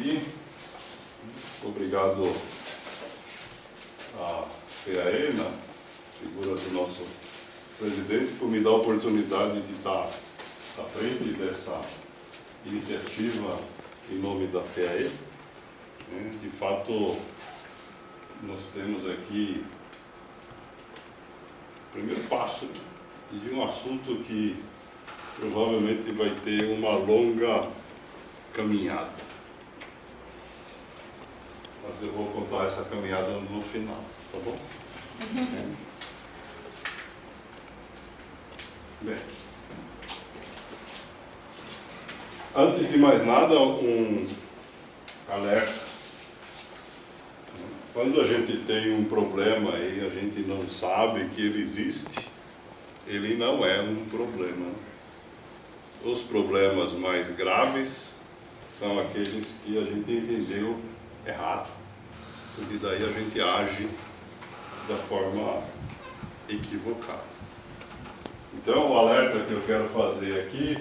aqui. Obrigado à FEAE, na figura do nosso presidente, por me dar a oportunidade de estar à frente dessa iniciativa em nome da FEAE. De fato, nós temos aqui o primeiro passo de um assunto que provavelmente vai ter uma longa caminhada. Mas eu vou contar essa caminhada no final, tá bom? Bem, antes de mais nada, um alerta. Quando a gente tem um problema e a gente não sabe que ele existe, ele não é um problema. Os problemas mais graves são aqueles que a gente entendeu errado, porque daí a gente age da forma equivocada. Então, o alerta que eu quero fazer aqui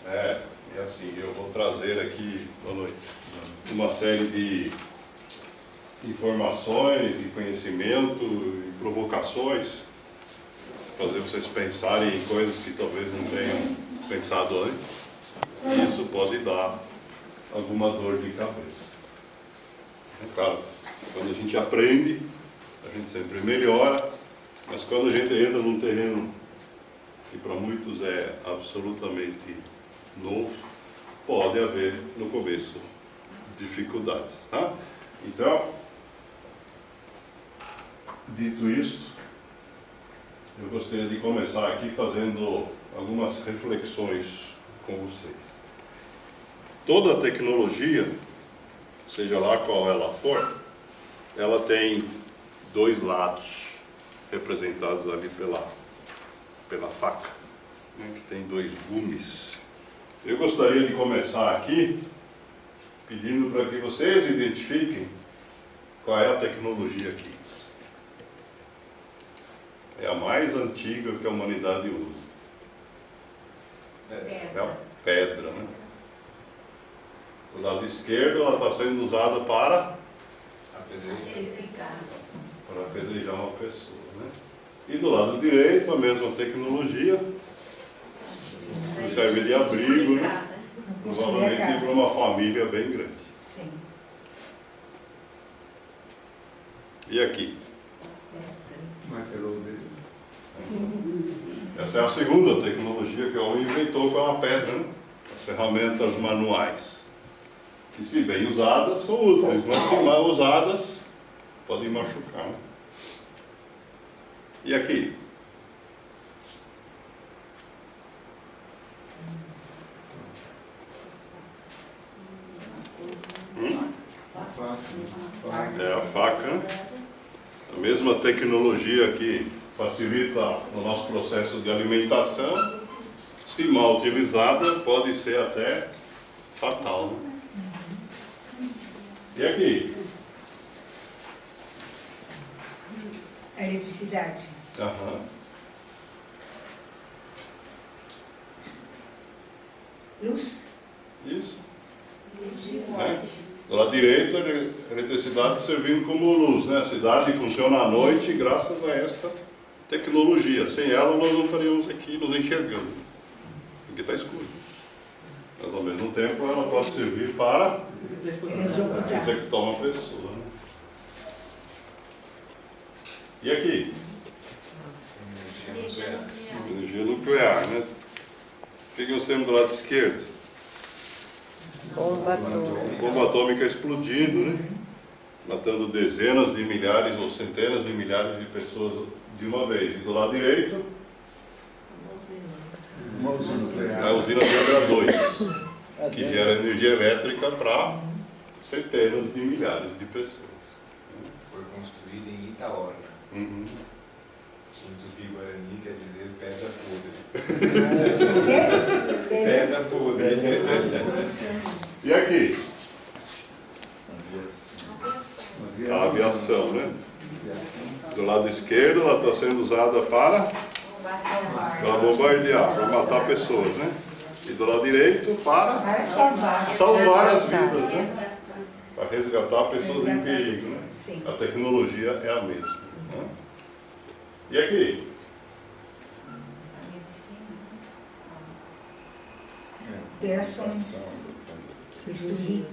é assim, eu vou trazer aqui, boa noite, uma série de informações e conhecimento e provocações, fazer vocês pensarem em coisas que talvez não tenham pensado antes, e isso pode dar alguma dor de cabeça. Claro, quando a gente aprende, a gente sempre melhora, mas quando a gente entra num terreno que para muitos é absolutamente novo, pode haver no começo dificuldades, tá? Então, dito isto, eu gostaria de começar aqui fazendo algumas reflexões com vocês. Toda tecnologia, seja lá qual ela for, ela tem dois lados representados ali pela faca, né, que tem dois gumes. Eu gostaria de começar aqui pedindo para que vocês identifiquem qual é a tecnologia aqui. É a mais antiga que a humanidade usa. É a pedra, né? Do lado esquerdo ela está sendo usada para apedrejar uma pessoa, né? E do lado direito a mesma tecnologia, que serve de abrigo, né? Provavelmente para uma família bem grande. Sim. E aqui? Essa é a segunda tecnologia que o homem inventou com a pedra, né? As ferramentas manuais, que se bem usadas são úteis, mas se mal usadas podem machucar, né? E aqui? É a faca, a mesma tecnologia que facilita o nosso processo de alimentação, se mal utilizada, pode ser até fatal, né? E aqui? A eletricidade. Aham. Luz. Isso. Né? Do lado direito, a eletricidade servindo como luz, né? A cidade funciona à noite graças a esta tecnologia. Sem ela nós não estaríamos aqui nos enxergando, porque está escuro. Mas ao mesmo tempo ela pode servir para executar uma pessoa, né? E aqui? Energia nuclear, né? O que nós temos do lado esquerdo? Bomba atômica explodindo, né? Matando dezenas de milhares ou centenas de milhares de pessoas de uma vez. E do lado direito, a usina Angra 2, que gera energia elétrica para centenas de milhares de pessoas. Foi construída em Itaúna. Uhum. Tintos Biguarani quer dizer pedra podre. Pedra podre. E aqui? A aviação, né? Do lado esquerdo ela está sendo usada para bombardear, para matar pessoas, né? E do lado direito, Para salvar. salvar as vidas, né? Resgatar. Para resgatar pessoas em perigo, né? Sim. A tecnologia é a mesma. Né? E aqui? A medicina. Operações. Bisturi.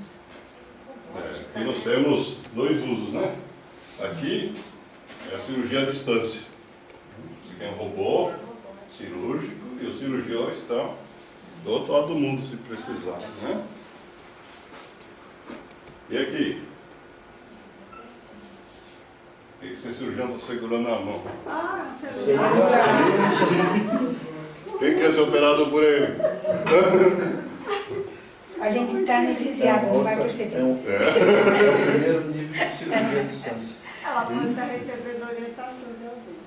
Aqui nós temos dois usos, né? Aqui é a cirurgia à distância. Você tem um robô cirúrgico e os cirurgiões estão do outro lado do mundo se precisar, né? E aqui? O que esse cirurgião está segurando na mão? Quem quer ser operado por ele? A gente está anestesiado, não vai perceber. É o primeiro nível de cirurgia à distância. Ela pode estar recebendo orientação de alguém.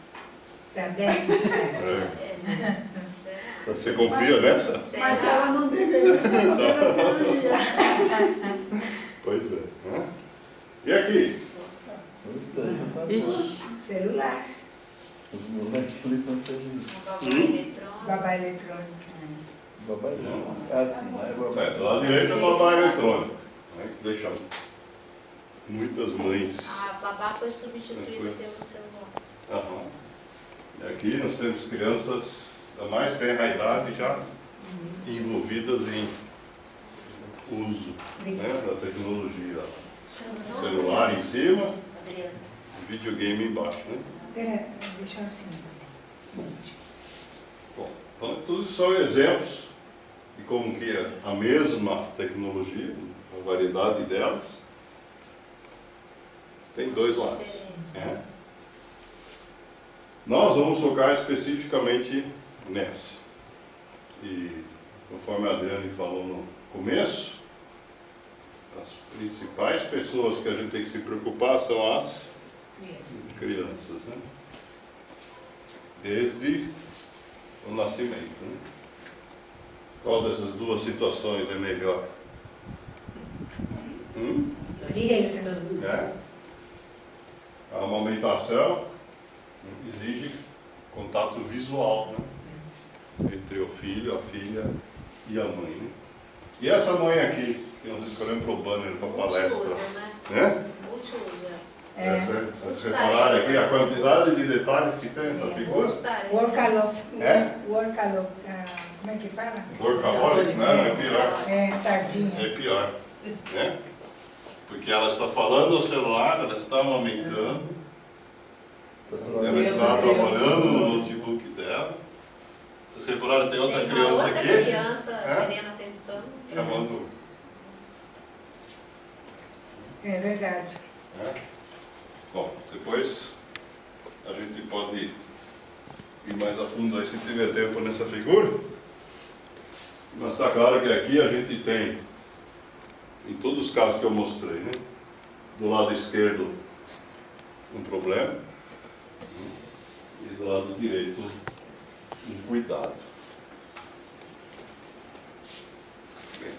Tá bem? Você confia nessa? Mas ela não deveria ter Pois é. Né? E aqui? Celular, Os moleques ali estão fazendo. babá eletrônica. Babai não. É assim, não é babai. Do lado direito é uma babá eletrônica. Né? Que deixa muitas mães. A babá foi substituída pelo celular. Aham. E aqui nós temos crianças da mais tenra idade já envolvidas em uso, né, da tecnologia. Celular em cima, videogame embaixo. Né? Pera, deixa eu assim. Bom, então tudo isso são exemplos de como que é a mesma tecnologia, a variedade delas, tem dois lados. Né? Nós vamos focar especificamente nessa. E conforme a Adriane falou no começo, as principais pessoas que a gente tem que se preocupar são as crianças, né? Desde o nascimento. Né? Qual dessas duas situações é melhor? Direita. É? A amamentação exige contato visual, né? Entre o filho, a filha e a mãe. Né? E essa mãe aqui, que nós escolhemos para o banner, para a palestra. Multiuso, né? Né? Multiuso. Vocês repararem aqui a quantidade de detalhes que tem nessa figura? Workaholic. É? Workaholic. Como é que fala? Workaholic? Não, é pior. É, tadinha. É pior. Né? Porque ela está falando no celular, ela está amamentando, ela está trabalhando no notebook dela. Vocês repararam, tem outra criança outra aqui criança É? querendo atenção. chamando. É verdade. Né? Bom, depois a gente pode ir mais a fundo aí se tiver tempo nessa figura. Mas está claro que aqui a gente tem, em todos os casos que eu mostrei, né? Do lado esquerdo um problema e do lado direito um cuidado. Bem,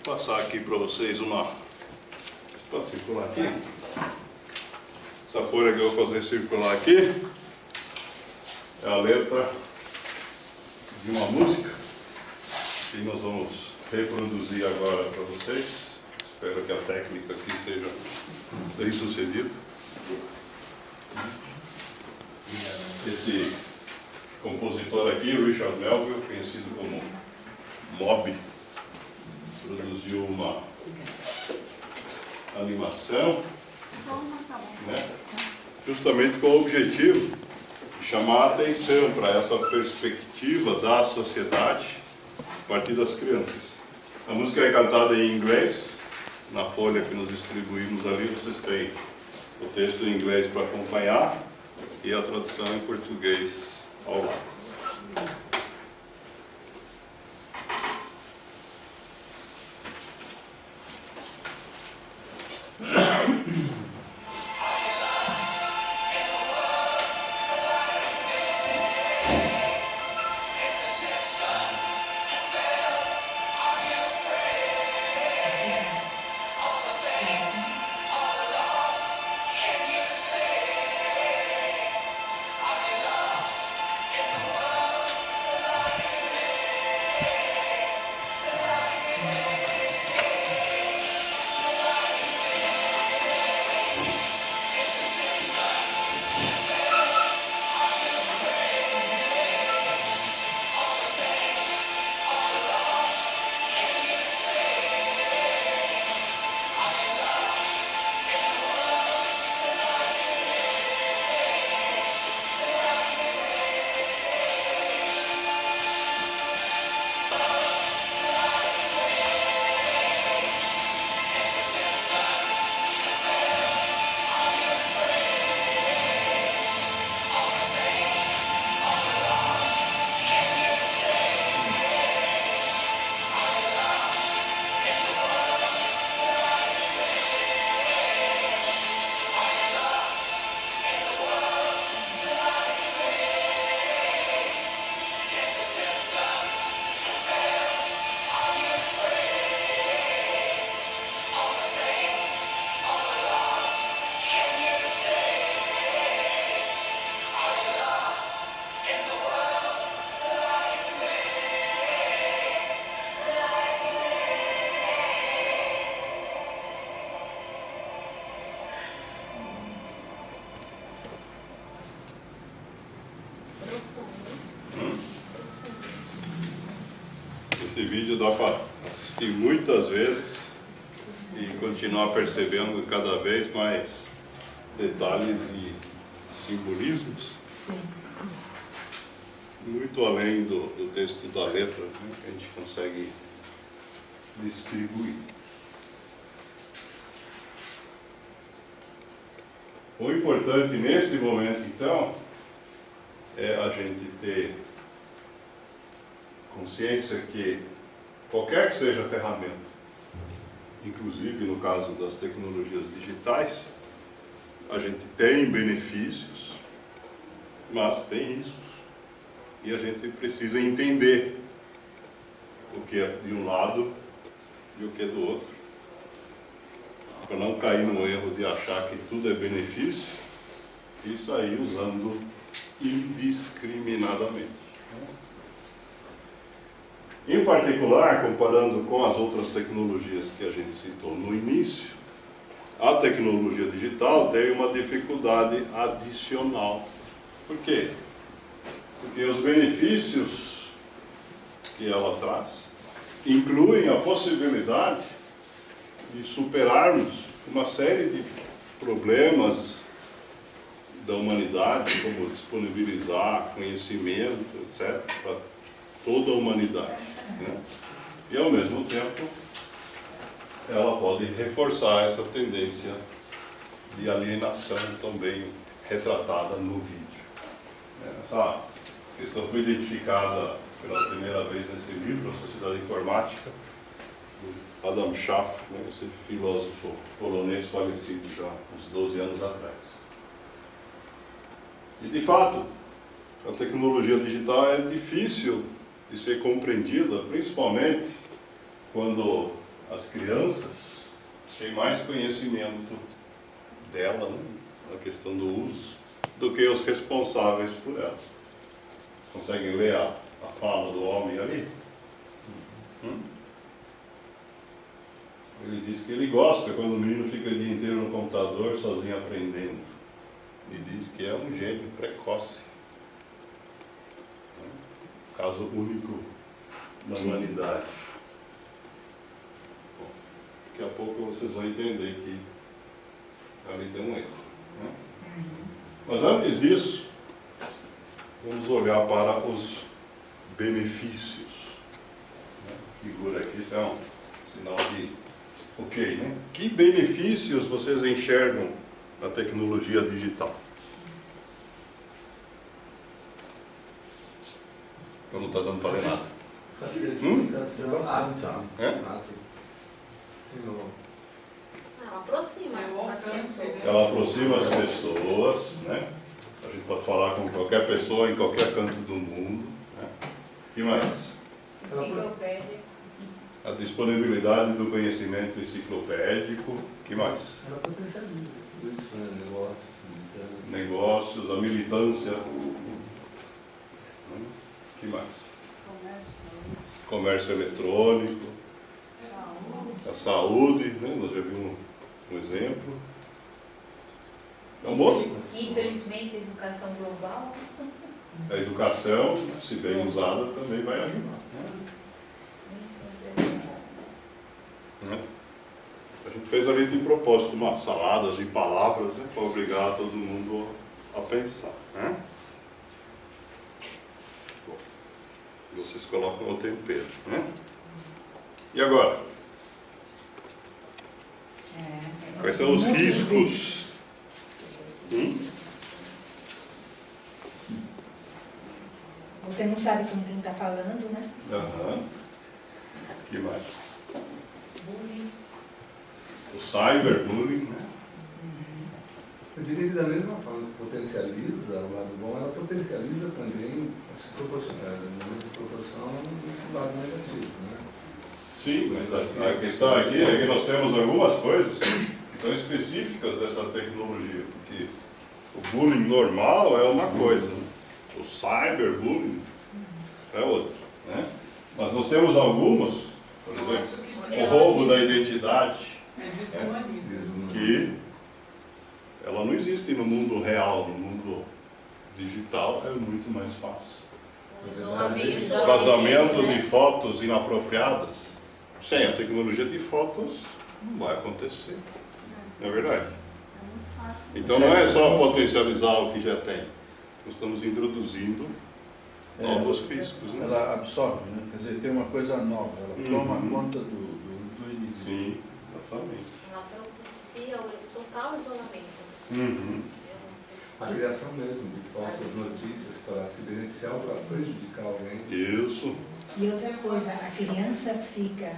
vou passar aqui para vocês uma. Você pode circular aqui? Essa folha que eu vou fazer circular aqui é a letra de uma música que nós vamos reproduzir agora para vocês. Espero que a técnica aqui seja bem sucedida. Esse compositor aqui, Richard Melville, conhecido como Moby, produziu uma animação, né, justamente com o objetivo de chamar a atenção para essa perspectiva da sociedade a partir das crianças. A música é cantada em inglês. Na folha que nós distribuímos ali, vocês têm o texto em inglês para acompanhar e a tradução em português ao lado. esse vídeo dá para assistir muitas vezes e continuar percebendo cada vez mais detalhes e simbolismos. Sim. Muito além do texto da letra, né, que a gente consegue distribuir. O importante neste momento, então, é a gente ter consciência que qualquer que seja a ferramenta, inclusive no caso das tecnologias digitais, a gente tem benefícios, mas tem riscos. E a gente precisa entender o que é de um lado e o que é do outro, para não cair no erro de achar que tudo é benefício e sair usando indiscriminadamente. Em particular, comparando com as outras tecnologias que a gente citou no início, a tecnologia digital tem uma dificuldade adicional. Por quê? Porque os benefícios que ela traz incluem a possibilidade de superarmos uma série de problemas da humanidade, como disponibilizar conhecimento, etc., para toda a humanidade, né? E, ao mesmo tempo, ela pode reforçar essa tendência de alienação também retratada no vídeo. Essa questão foi identificada pela primeira vez nesse livro, A Sociedade Informática, do Adam Schaff, né, esse filósofo polonês falecido já uns 12 anos atrás. E, de fato, a tecnologia digital é difícil de ser compreendida, principalmente quando as crianças têm mais conhecimento dela, né, na questão do uso, do que os responsáveis por ela. Conseguem ler a fala do homem ali? Ele diz que ele gosta quando o menino fica o dia inteiro no computador sozinho aprendendo. E diz que é um gênio precoce. Caso único na humanidade. Bom, daqui a pouco vocês vão entender que ali tem um erro, né? Mas antes disso, vamos olhar para os benefícios. A figura aqui está um sinal de ok, né? Que benefícios vocês enxergam na tecnologia digital? Eu não está dando para ler nada. É? Não, aproxima as pessoas. Ela aproxima as pessoas, né? A gente pode falar com qualquer pessoa em qualquer canto do mundo, né? E mais? Enciclopédia. A disponibilidade do conhecimento enciclopédico. Que mais? Ela potencializa tudo isso, né? Negócios, Negócios, a militância. Que mais? Comércio eletrônico. A saúde, né? Nós já vimos um exemplo. É um monte. Infelizmente, a educação global. A educação, se bem usada, também vai ajudar. Né? A gente fez ali de propósito uma salada de palavras, né, para obrigar todo mundo a pensar. Né? Bom, vocês colocam o tempero. Né? E agora? Quais são os riscos? Você não sabe com quem está falando, né? Aham. Que mais? Bullying. O cyberbullying, né? Eu diria que da mesma forma que potencializa o lado bom, ela potencializa também, acho que proporcional, na mesma proporção, esse lado negativo, né? Sim, mas a questão aqui é que nós temos algumas coisas que são específicas dessa tecnologia, porque o bullying normal é uma coisa, né? O cyberbullying é outra, né? Mas nós temos algumas, por exemplo, o roubo da identidade, que ela não existe no mundo real, no mundo digital é muito mais fácil. Isolamento. Vazamento de fotos inapropriadas. Sem a tecnologia de fotos, não vai acontecer. Não é verdade? Então não é só potencializar o que já tem. Nós estamos introduzindo novos riscos. Né? Ela absorve, né? Quer dizer, tem uma coisa nova, ela toma conta do início. Sim, exatamente. Ela propicia o total isolamento. A criação mesmo de falsas notícias para se beneficiar ou para prejudicar alguém. Isso. E outra coisa, a criança fica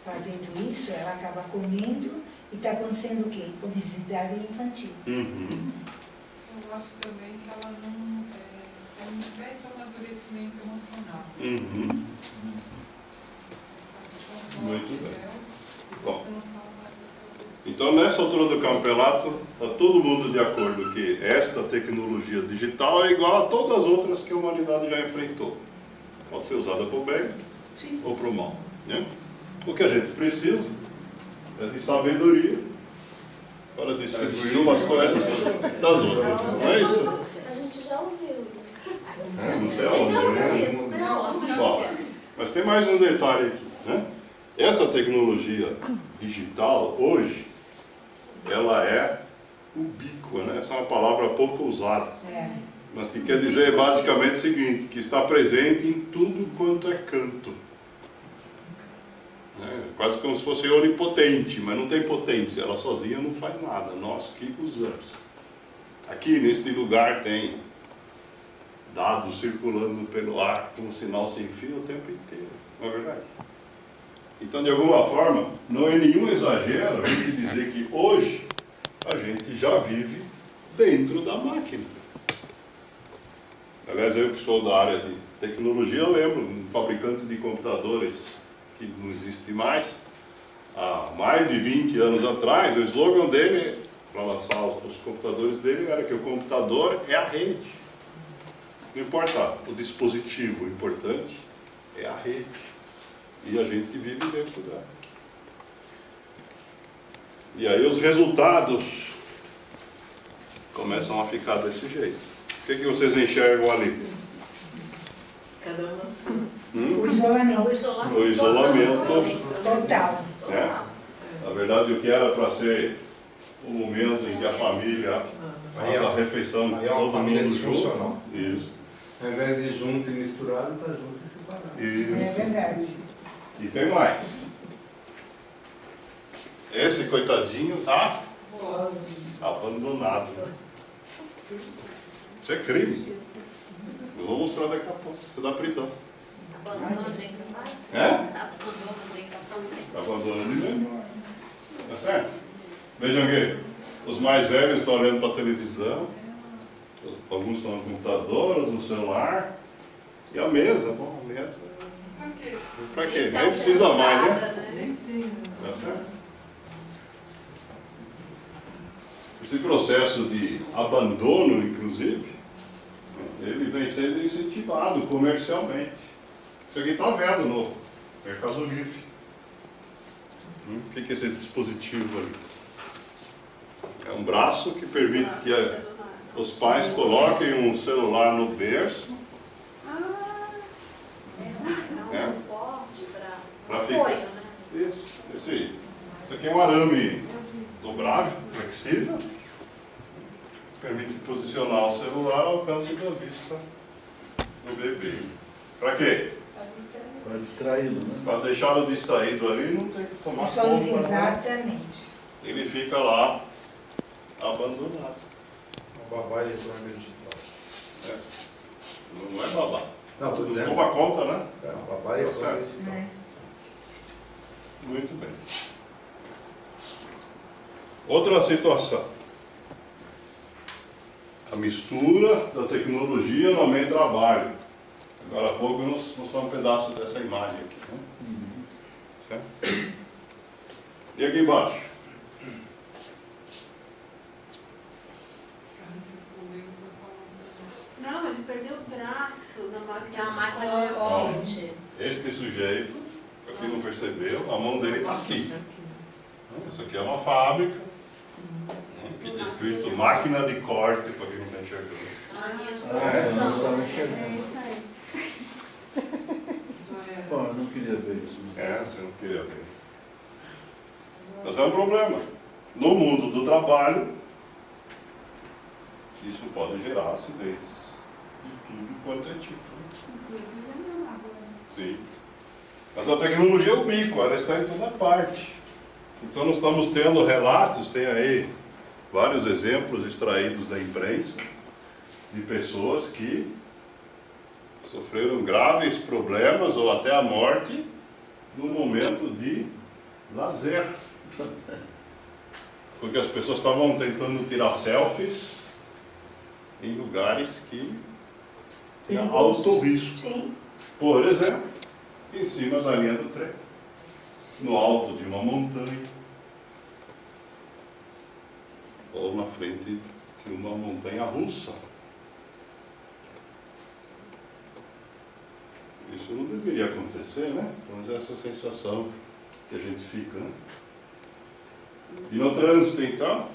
fazendo isso, ela acaba comendo e está acontecendo o quê? Obesidade infantil. Eu acho também que ela não impede o amadurecimento emocional. Muito bem. Bom, então nessa altura do campeonato, está todo mundo de acordo que esta tecnologia digital é igual a todas as outras que a humanidade já enfrentou. Pode ser usada para o bem ou para o mal. Né? O que a gente precisa é de sabedoria para distribuir umas coisas das outras. Não é isso? A gente já ouviu isso. Não sei A gente já ouviu aonde. isso, você não ouviu. Bom, mas tem mais um detalhe aqui. Né? Essa tecnologia digital, hoje, ela é ubíqua, né? Essa é uma palavra pouco usada. Mas que quer dizer basicamente o seguinte, que está presente em tudo quanto é canto. Quase como se fosse onipotente, mas não tem potência, ela sozinha não faz nada, nós que usamos. Aqui neste lugar tem dados circulando pelo ar com um sinal sem fio o tempo inteiro, não é verdade? Então, de alguma forma, não é nenhum exagero a gente dizer que hoje a gente já vive dentro da máquina. Aliás, eu que sou da área de tecnologia, eu lembro um fabricante de computadores que não existe mais, há mais de 20 anos atrás, o slogan dele, para lançar os computadores dele, era que o computador é a rede. Não importa o dispositivo, o importante é a rede. E a gente vive dentro dela. E aí os resultados começam a ficar desse jeito. O que vocês enxergam ali? Cada um na sua. O isolamento. O isolamento. Total. Na verdade, o que era para ser o momento em que a família faz a refeição Aí é uma todo família mundo disfuncional. junto. Isso. Ao invés de junto e misturado, está junto e separado. É Isso. verdade. E tem mais. Esse coitadinho está abandonado. Isso é crime. Eu vou mostrar daqui a pouco. Você dá prisão. Abandono do incapaz? É? Abandono do incapaz. Abandonando ninguém. Tá certo? Vejam que os mais velhos estão olhando para a televisão, alguns estão no computador, outros no celular, e a mesa, bom, a mesa. Pra quê? Para quê? Nem precisa mais, né? Nem tem. Tá certo? Esse processo de abandono, inclusive, ele vem sendo incentivado comercialmente. Isso aqui está vendo no Mercado Livre. O que é esse dispositivo ali? É um braço que permite que os pais coloquem um celular no berço. É um suporte para Pra ficar. apoio, né? Isso aqui é um arame dobrável, flexível. Permite posicionar o celular ao alcance da vista do bebê. Para quê? Para distraí-lo, né? Para deixá-lo distraído ali, não tem que tomar Sozinho, conta, né? exatamente. Ele fica lá, abandonado. Uma babá eletrônica digital. É. Não é babá. Não, estou dizendo. Toma conta, né? É, uma babá eletrônica digital. Né? Muito bem. Outra situação. A mistura da tecnologia no meio do trabalho. Agora há pouco nós mostramos um pedaço dessa imagem aqui. Né? Certo? E aqui embaixo? Não, ele perdeu o braço na máquina. É uma máquina de corte. Este sujeito, aqui não percebeu, a mão dele está aqui. Isso aqui é uma fábrica. Aqui está escrito máquina de corte, para quem não está enxergando. A linha de Ah, eu não produção. estava É enxergando. isso aí. Bom, eu não queria ver isso. Você não queria ver. Mas é um problema. No mundo do trabalho, isso pode gerar acidentes de tudo quanto é tipo. Sim. Mas a tecnologia é ubíqua, ela está em toda parte. Então nós estamos tendo relatos, tem aí vários exemplos extraídos da imprensa, de pessoas que sofreram graves problemas ou até a morte no momento de lazer. Porque as pessoas estavam tentando tirar selfies em lugares que tinham alto risco. Sim. Por exemplo, em cima da linha do trem, no alto de uma montanha, ou na frente de uma montanha russa. Isso não deveria acontecer, né? Mas é essa sensação que a gente fica, né? E no trânsito, então?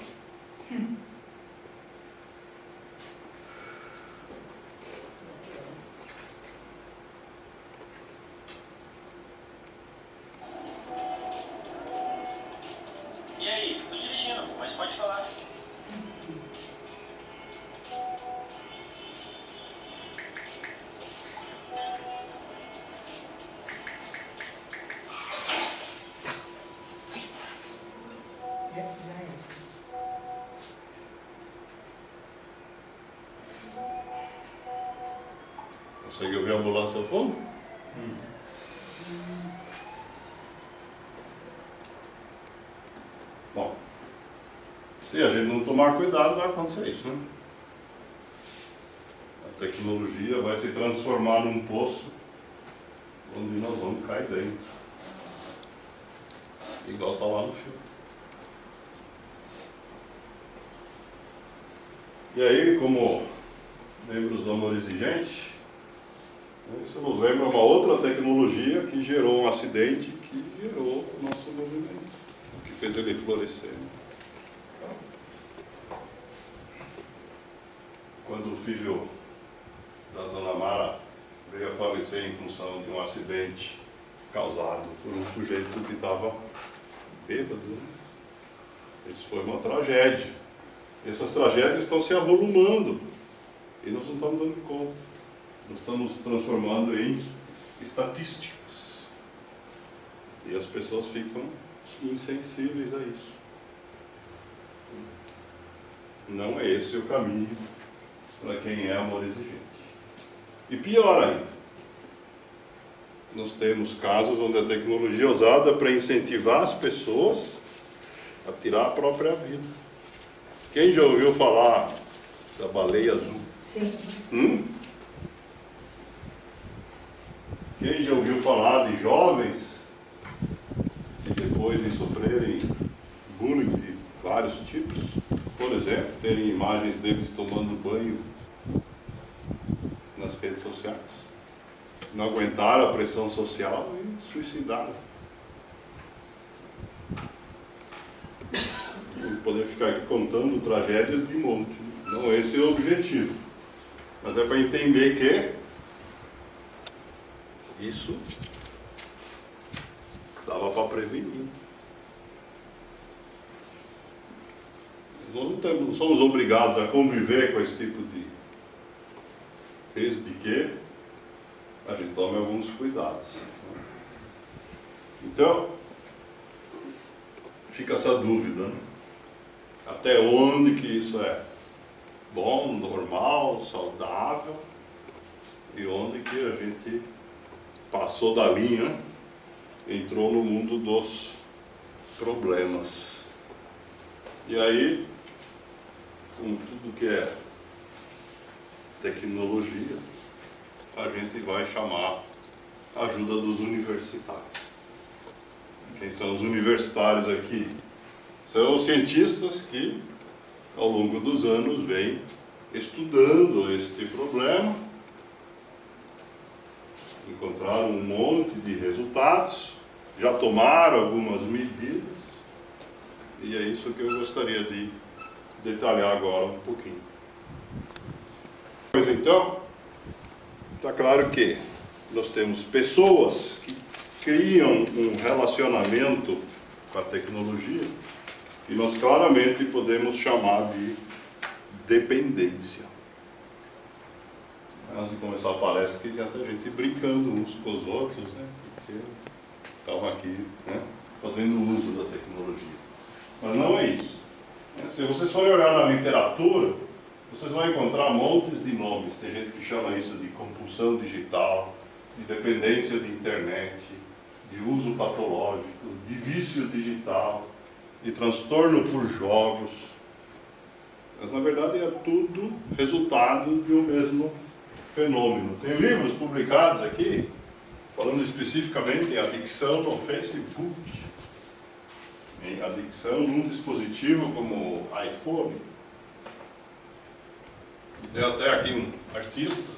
E aí, tô dirigindo, mas pode falar. Já é. Consegue ouvir a ambulância ao fundo? Bom, se a gente não tomar cuidado, vai acontecer isso, né? A tecnologia vai se transformar num poço onde nós vamos cair dentro. Igual está lá no filme. E aí, como membros do Amor Exigente, isso nos lembra uma outra tecnologia que gerou um acidente que gerou o nosso movimento, que fez ele florescer. Quando o filho da Dona Mara veio a falecer em função de um acidente causado por um sujeito que estava bêbado, isso foi uma tragédia. Essas tragédias estão se avolumando e nós não estamos dando conta. Nós estamos transformando em estatísticas. E as pessoas ficam insensíveis a isso. Não é esse o caminho para quem é amor exigente. E pior ainda, nós temos casos onde a tecnologia é usada para incentivar as pessoas a tirar a própria vida. Quem já ouviu falar da baleia azul? Sim. Quem já ouviu falar de jovens que depois de sofrerem bullying de vários tipos, por exemplo, terem imagens deles tomando banho nas redes sociais, não aguentaram a pressão social e suicidaram? Poder ficar aqui contando tragédias de monte. Não esse é o objetivo. Mas é para entender que isso dava para prevenir. Nós não somos obrigados a conviver com esse tipo de... desde que a gente tome alguns cuidados. Então, fica essa dúvida, né? Até onde que isso é bom, normal, saudável, e onde que a gente passou da linha, entrou no mundo dos problemas. E aí, com tudo que é tecnologia, a gente vai chamar a ajuda dos universitários. Quem são os universitários aqui? São os cientistas que, ao longo dos anos, vêm estudando este problema, encontraram um monte de resultados, já tomaram algumas medidas, e é isso que eu gostaria de detalhar agora um pouquinho. Pois então, está claro que nós temos pessoas que criam um relacionamento com a tecnologia e nós claramente podemos chamar de dependência. Antes de começar a palestra, que tinha até gente brincando uns com os outros, né? Porque estavam aqui, né, fazendo uso da tecnologia. Mas não é isso. Se vocês forem olhar na literatura, vocês vão encontrar montes de nomes. Tem gente que chama isso de compulsão digital, de dependência de internet, de uso patológico, de vício digital, de transtorno por jogos. Mas, na verdade, é tudo resultado de um mesmo fenômeno. Tem livros publicados aqui, falando especificamente em adicção no Facebook, em adicção num dispositivo como iPhone. Tem até aqui um artista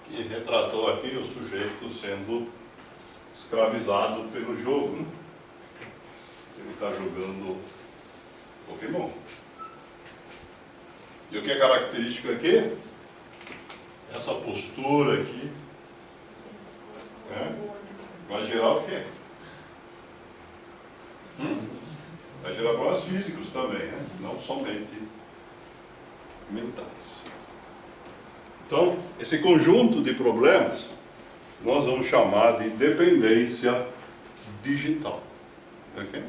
que retratou aqui o sujeito sendo escravizado pelo jogo, né? Ele está jogando Pokémon. E o que é característico aqui? Essa postura aqui. Vai gerar o quê? Vai gerar problemas físicos também, né? Não somente mentais. Então, esse conjunto de problemas nós vamos chamar de dependência digital. Ok?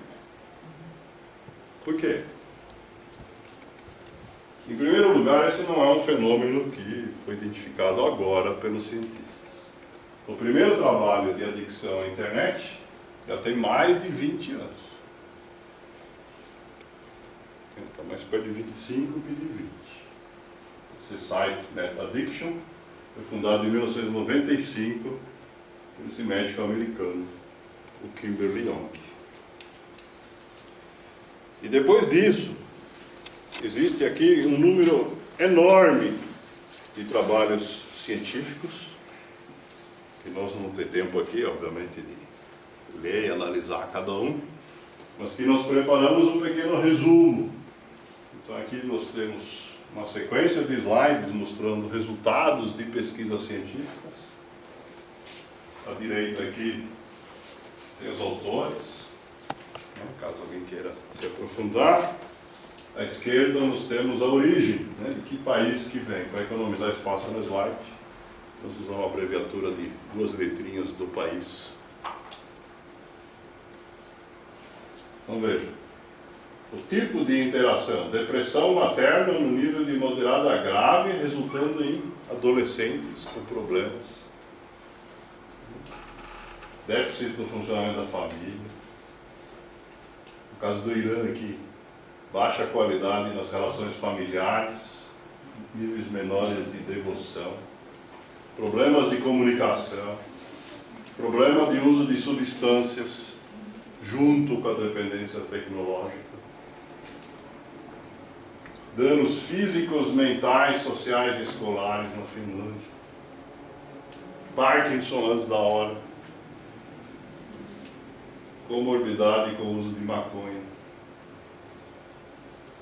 Por quê? Em primeiro lugar, esse não é um fenômeno que foi identificado agora pelos cientistas. O primeiro trabalho de adicção à internet já tem mais de 20 anos. Está mais perto de 25 que de 20. Esse site, Net Addiction, foi fundado em 1995 por esse médico americano, o Kimberly Young. E depois disso, existe aqui um número enorme de trabalhos científicos, que nós não temos tempo aqui, obviamente, de ler e analisar cada um, mas que nós preparamos um pequeno resumo. Então aqui nós temos uma sequência de slides mostrando resultados de pesquisas científicas. À direita aqui tem os autores, né, caso alguém queira se aprofundar. À esquerda nós temos a origem, né, de que país que vem. Para economizar espaço no slide, nós usamos uma abreviatura de 2 letrinhas do país. Então veja, o tipo de interação: depressão materna no nível de moderada a grave, resultando em adolescentes com problemas, déficit no funcionamento da família. No caso do Irã aqui, baixa qualidade nas relações familiares, níveis menores de devoção, problemas de comunicação, problema de uso de substâncias junto com a dependência tecnológica, danos físicos, mentais, sociais e escolares na Finlândia, Parkinson antes da hora, comorbidade com o uso de maconha,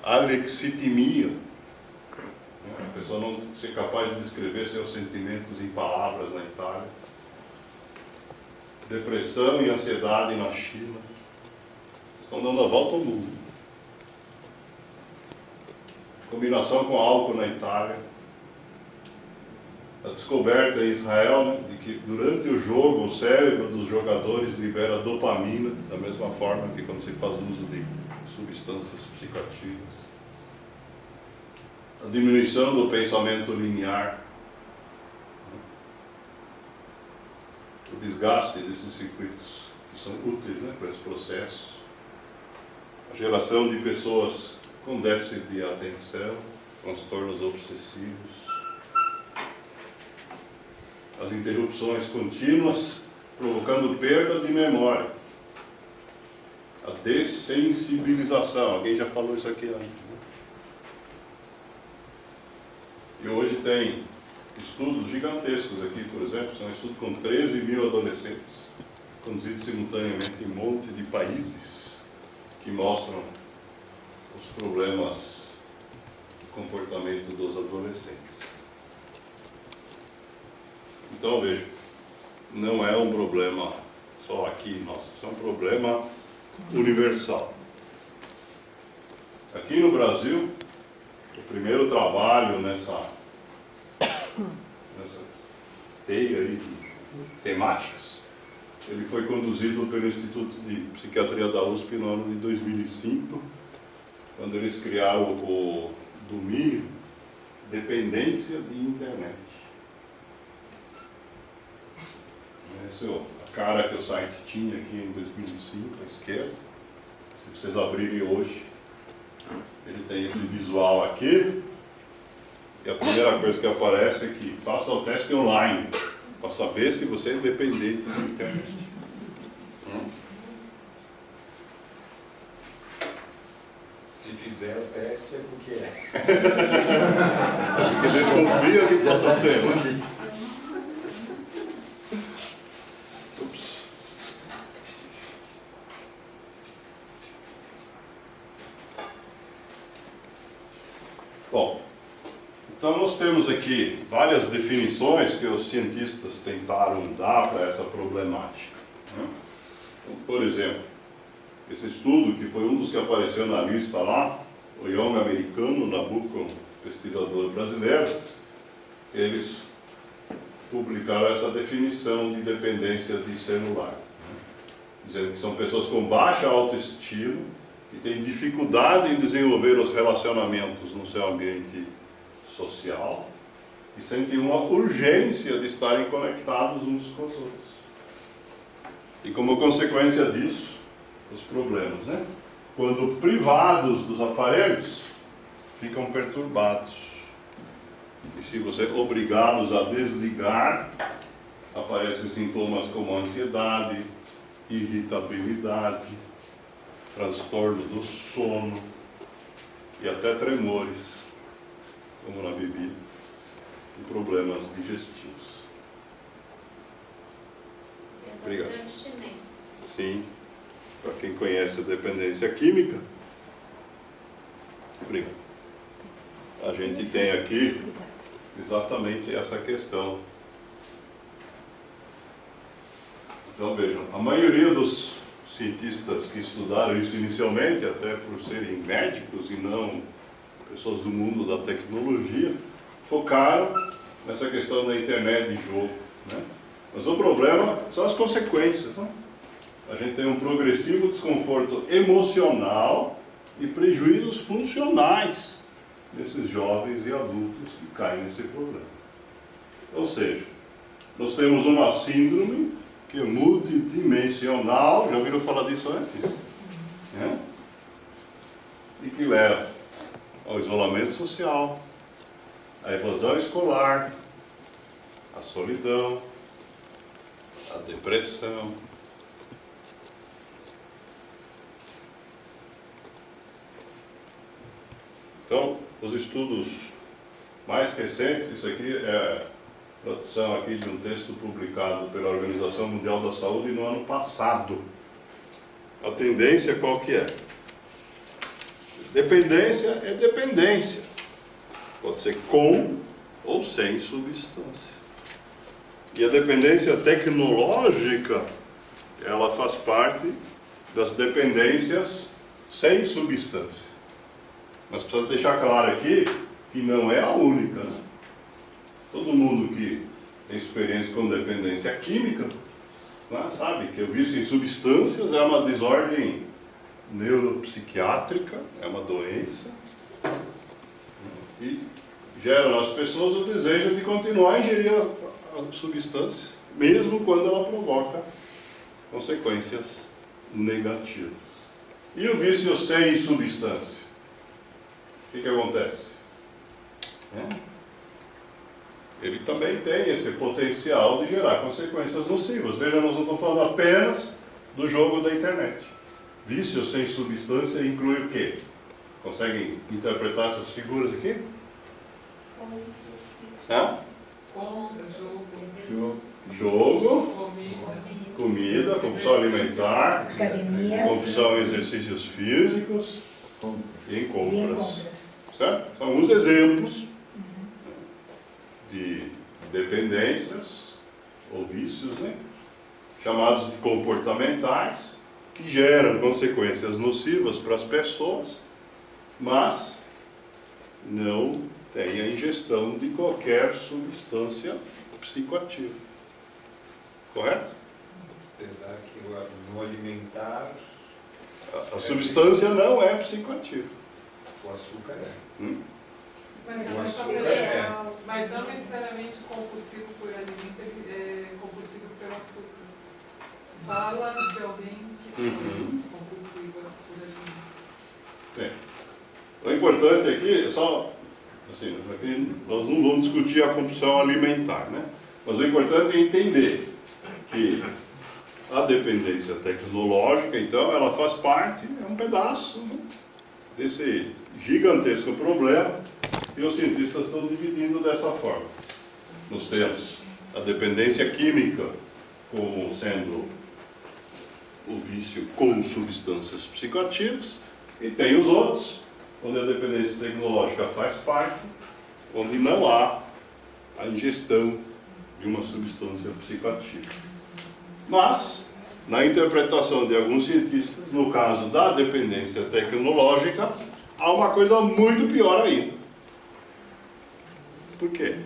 alexitimia, a pessoa não ser capaz de descrever seus sentimentos em palavras na Itália, depressão e ansiedade na China, estão dando a volta ao mundo. Combinação com álcool na Itália, a descoberta em Israel, né, de que durante o jogo o cérebro dos jogadores libera dopamina, da mesma forma que quando se faz uso de substâncias psicoativas. A diminuição do pensamento linear, o desgaste desses circuitos que são úteis, né, para esse processo, a geração de pessoas com déficit de atenção, transtornos obsessivos, as interrupções contínuas, provocando perda de memória, a dessensibilização, alguém já falou isso aqui antes, né? E hoje tem estudos gigantescos aqui, por exemplo, são estudos com 13 mil adolescentes, conduzidos simultaneamente em um monte de países, que mostram os problemas de comportamento dos adolescentes. Então, veja, não é um problema só aqui nosso, isso é um problema universal. Aqui no Brasil, o primeiro trabalho nessa teia aí de temáticas, ele foi conduzido pelo Instituto de Psiquiatria da USP no ano de 2005, quando eles criaram o domínio dependência de internet. Essa é a cara que o site tinha aqui em 2005, à esquerda. Se vocês abrirem hoje, ele tem esse visual aqui. E a primeira coisa que aparece é que faça o teste online, para saber se você é dependente da internet. Se fizer o teste é porque é. Porque desconfia que possa ser, né? Ups. Bom, então nós temos aqui várias definições que os cientistas tentaram dar para essa problemática, né? Então, por exemplo, esse estudo, que foi um dos que apareceu na lista lá, o Young americano, Nabucco, pesquisador brasileiro, eles publicaram essa definição de dependência de celular, né? Dizendo que são pessoas com baixa autoestima e têm dificuldade em desenvolver os relacionamentos no seu ambiente social e sentem uma urgência de estarem conectados uns com os outros. E como consequência disso, os problemas, né? Quando privados dos aparelhos, ficam perturbados. E se você obrigá-los a desligar, aparecem sintomas como ansiedade, irritabilidade, transtorno do sono e até tremores, como na bebida, e problemas digestivos. Obrigado. Sim, para quem conhece a dependência química. Obrigado. A gente tem aqui exatamente essa questão. Então vejam, a maioria dos cientistas que estudaram isso inicialmente, até por serem médicos e não pessoas do mundo da tecnologia, focaram nessa questão da internet de jogo, né? Mas o problema são as consequências, né? A gente tem um progressivo desconforto emocional e prejuízos funcionais desses jovens e adultos que caem nesse problema. Ou seja, nós temos uma síndrome que é multidimensional, já ouviram falar disso antes? Né? E que leva ao isolamento social, à evasão escolar, à solidão, à depressão. Então, os estudos mais recentes, isso aqui é a tradução aqui de um texto publicado pela Organização Mundial da Saúde no ano passado. A tendência qual que é? Dependência é dependência. Pode ser com ou sem substância. E a dependência tecnológica, ela faz parte das dependências sem substância. Mas precisa deixar claro aqui que não é a única, né? Todo mundo que tem experiência com dependência química, né, sabe que o vício em substâncias é uma desordem neuropsiquiátrica, é uma doença, e gera nas pessoas o desejo de continuar a ingerir a substância, mesmo quando ela provoca consequências negativas. E o vício sem substância? O que acontece? Ele também tem esse potencial de gerar consequências nocivas. Veja, nós não estamos falando apenas do jogo da internet. Vício sem substância inclui o quê? Conseguem interpretar essas figuras aqui? Compra, Jogo, comida, compulsão alimentar, academia, compulsão em exercícios físicos e em compras. Certo? São alguns exemplos de dependências ou vícios, né? Chamados de comportamentais, que geram consequências nocivas para as pessoas, mas não tem a ingestão de qualquer substância psicoativa. Correto? Apesar que no alimentar, A substância não é psicoativa. o açúcar é. Mas não necessariamente compulsivo por alimento, é compulsivo pelo açúcar. Fala de alguém que foi compulsiva por alimento. Bem, o importante aqui é só, assim, aqui nós não vamos discutir a compulsão alimentar, né? Mas o importante é entender que a dependência tecnológica, então, ela faz parte, é um pedaço, né, desse gigantesco problema, e os cientistas estão dividindo dessa forma. Nós temos a dependência química como sendo o vício com substâncias psicoativas, e tem os outros, onde a dependência tecnológica faz parte, onde não há a ingestão de uma substância psicoativa. Mas, na interpretação de alguns cientistas, no caso da dependência tecnológica, há uma coisa muito pior ainda. Por quê?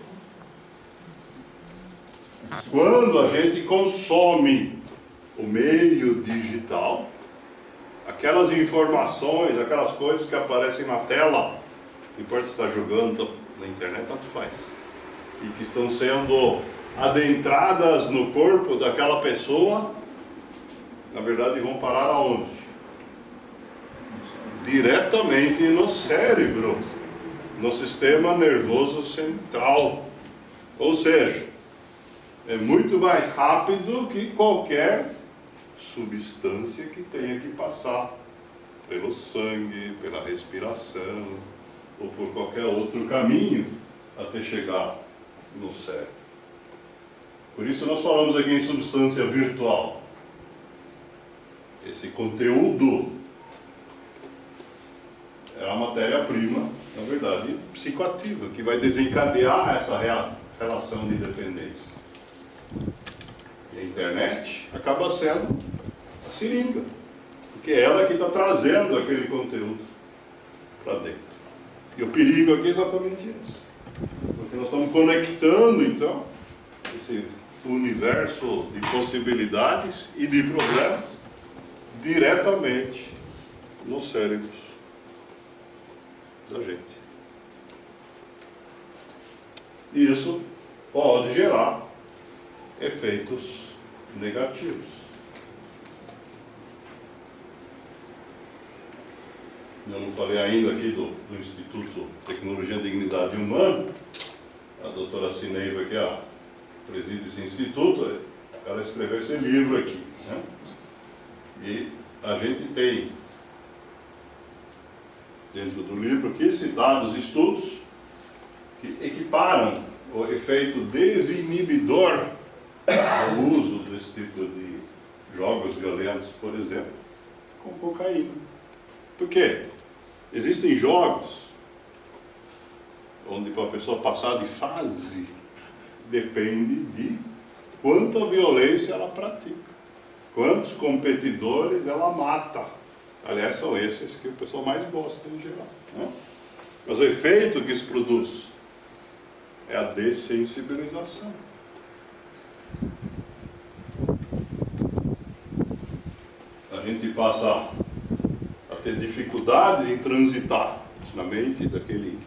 Quando a gente consome o meio digital, aquelas informações, aquelas coisas que aparecem na tela, não importa se está jogando na internet, tanto faz, e que estão sendo adentradas no corpo daquela pessoa, na verdade vão parar aonde? Diretamente no cérebro, no sistema nervoso central. Ou seja, é muito mais rápido que qualquer substância que tenha que passar pelo sangue, pela respiração, ou por qualquer outro caminho até chegar no cérebro. Por isso nós falamos aqui em substância virtual. Esse conteúdo é a matéria-prima, na verdade, psicoativa, que vai desencadear essa relação de dependência. E a internet acaba sendo a seringa, porque é ela que está trazendo aquele conteúdo para dentro. E o perigo aqui é exatamente esse. Porque nós estamos conectando, então, esse universo de possibilidades e de problemas diretamente nos cérebros da gente. E isso pode gerar efeitos negativos. Eu não falei ainda aqui do Instituto Tecnologia e Dignidade Humana. A doutora Cineiva, que preside esse instituto, ela escreveu esse livro aqui, né? E a gente tem, dentro do livro aqui, citados estudos que equiparam o efeito desinibidor do uso desse tipo de jogos violentos, por exemplo, com cocaína. Por quê? Existem jogos onde para a pessoa passar de fase depende de quanta violência ela pratica, quantos competidores ela mata. Aliás, são esses que o pessoal mais gosta em geral, né? Mas o efeito que isso produz é a dessensibilização. A gente passa a ter dificuldades em transitar na mente daquele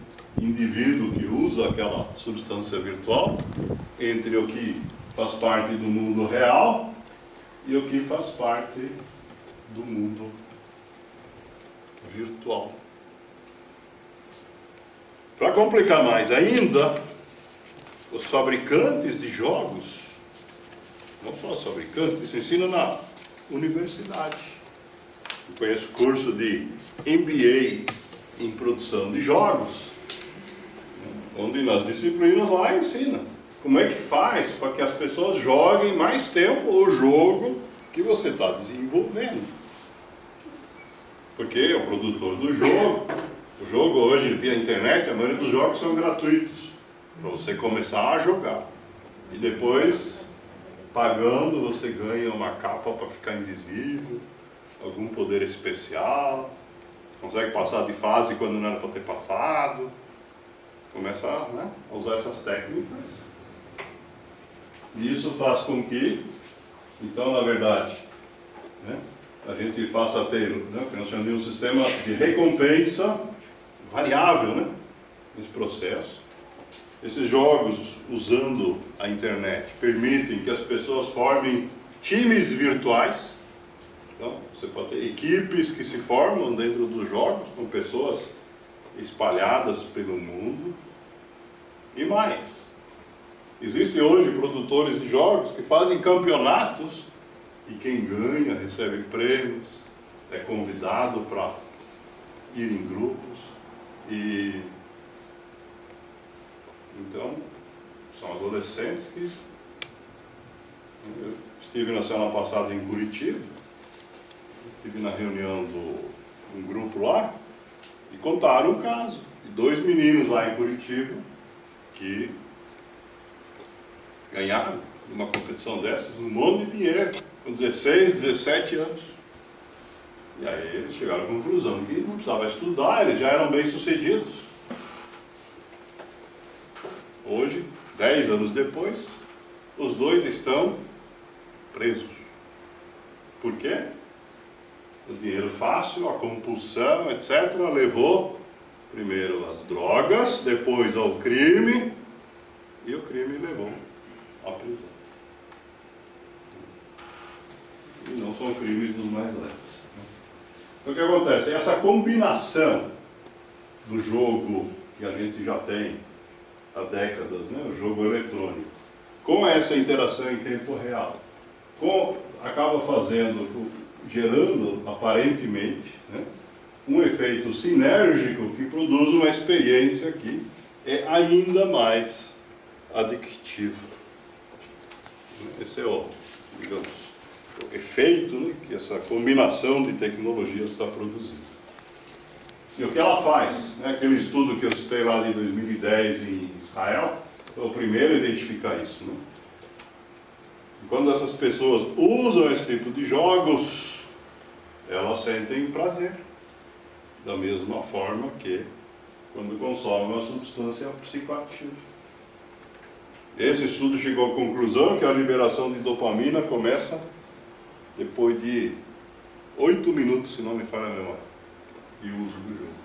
indivíduo que usa aquela substância virtual entre o que faz parte do mundo real e o que faz parte do mundo virtual. Para complicar mais ainda, os fabricantes de jogos, não só os fabricantes, isso ensina na universidade. Eu conheço curso de MBA em produção de jogos, onde nas disciplinas lá ensina como é que faz para que as pessoas joguem mais tempo o jogo que você está desenvolvendo. Porque o produtor do jogo, o jogo hoje via internet, a maioria dos jogos são gratuitos, para você começar a jogar. E depois pagando você ganha uma capa para ficar invisível, algum poder especial, consegue passar de fase quando não era para ter passado, começa a usar essas técnicas. E isso faz com que, então, na verdade, a gente passa a ter, que nós chamamos de um sistema de recompensa variável, nesse processo. Esses jogos, usando a internet, permitem que as pessoas formem times virtuais. Então, você pode ter equipes que se formam dentro dos jogos, com pessoas espalhadas pelo mundo. E mais, existem hoje produtores de jogos que fazem campeonatos e quem ganha recebe prêmios, é convidado para ir em grupos. E então, são adolescentes que... Eu estive na semana passada em Curitiba, estive na reunião de um grupo lá, e contaram um caso de 2 meninos lá em Curitiba que ganharam numa competição dessas um monte de dinheiro, com 16, 17 anos. E aí eles chegaram à conclusão que não precisava estudar, eles já eram bem-sucedidos. Hoje, 10 anos depois, os 2 estão presos. Por quê? O dinheiro fácil, a compulsão, etc., levou primeiro às drogas, depois ao crime, e o crime levou à prisão. E não são crimes dos mais leves. Então o que acontece? Essa combinação do jogo que a gente já tem há décadas, o jogo eletrônico, com essa interação em tempo real, acaba gerando, aparentemente, um efeito sinérgico que produz uma experiência que é ainda mais adictiva. Esse é o efeito que essa combinação de tecnologias está produzindo. E o que ela faz? Aquele estudo que eu citei lá de 2010 em Israel, foi o primeiro a identificar isso. E quando essas pessoas usam esse tipo de jogos, elas sentem prazer, da mesma forma que quando consomem uma substância psicoativa. Esse estudo chegou à conclusão que a liberação de dopamina começa depois de 8 minutos, se não me falha a memória, de uso do jogo.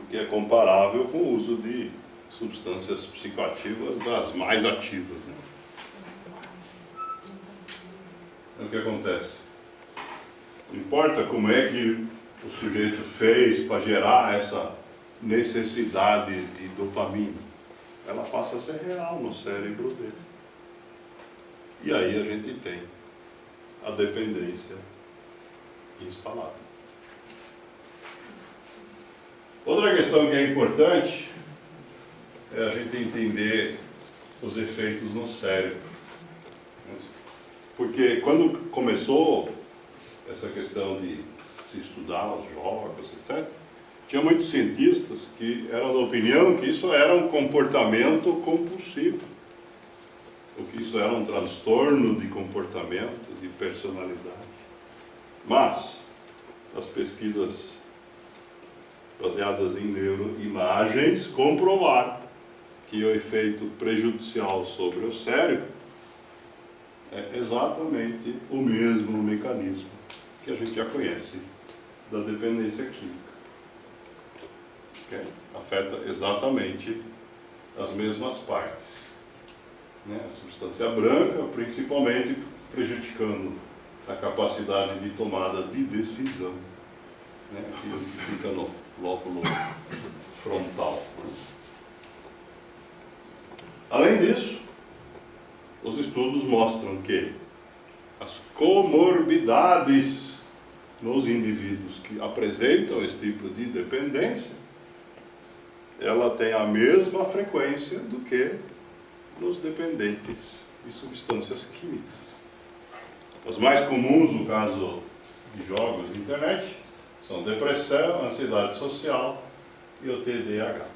O que é comparável com o uso de substâncias psicoativas das mais ativas. Então, o que acontece? Não importa como é que o sujeito fez para gerar essa necessidade de dopamina, ela passa a ser real no cérebro dele. E aí a gente tem a dependência instalada. Outra questão que é importante é a gente entender os efeitos no cérebro. Porque quando começou essa questão de se estudar os jogos, etc., tinha muitos cientistas que eram da opinião que isso era um comportamento compulsivo, ou que isso era um transtorno de comportamento, de personalidade. Mas as pesquisas baseadas em neuroimagens comprovaram que o efeito prejudicial sobre o cérebro é exatamente o mesmo mecanismo que a gente já conhece da dependência química. Afeta exatamente as mesmas partes. A substância branca, principalmente prejudicando a capacidade de tomada de decisão, aquilo que fica no lóbulo frontal. Além disso, os estudos mostram que as comorbidades nos indivíduos que apresentam esse tipo de dependência, ela tem a mesma frequência do que nos dependentes de substâncias químicas. As mais comuns, no caso de jogos de internet, são depressão, ansiedade social e o TDAH.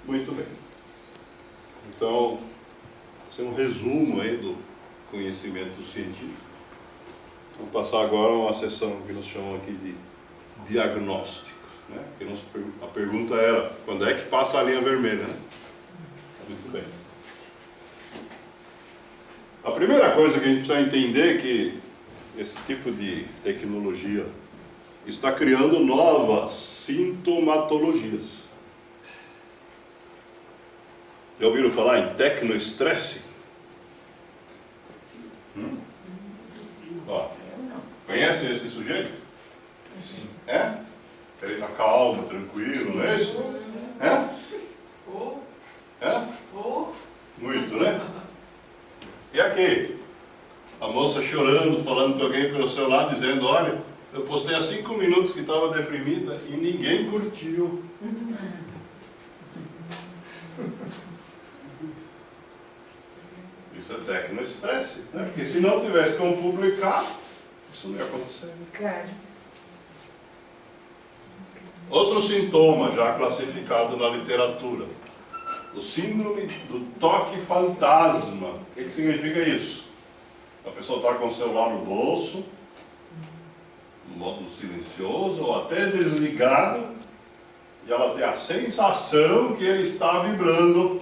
Muito bem. Então, esse é um resumo aí do conhecimento científico. Vamos passar agora a uma sessão que nós chamamos aqui de diagnóstico, né? A pergunta era, quando é que passa a linha vermelha, né? Muito bem. A primeira coisa que a gente precisa entender é que esse tipo de tecnologia está criando novas sintomatologias. Já ouviram falar em tecnoestresse? Ó, conhecem esse sujeito? Sim. É? Ele está calmo, tranquilo, não é isso? É? Ou, É? ou, Muito, né? E aqui? A moça chorando, falando com alguém pelo celular, dizendo, olha, eu postei há 5 minutos que estava deprimida e ninguém curtiu. Isso é tecnoestresse, né? Porque se não tivesse como publicar, isso não ia acontecer. Claro. Outro sintoma já classificado na literatura, o síndrome do toque fantasma. O que significa isso? A pessoa está com o celular no bolso, no modo silencioso ou até desligado, e ela tem a sensação que ele está vibrando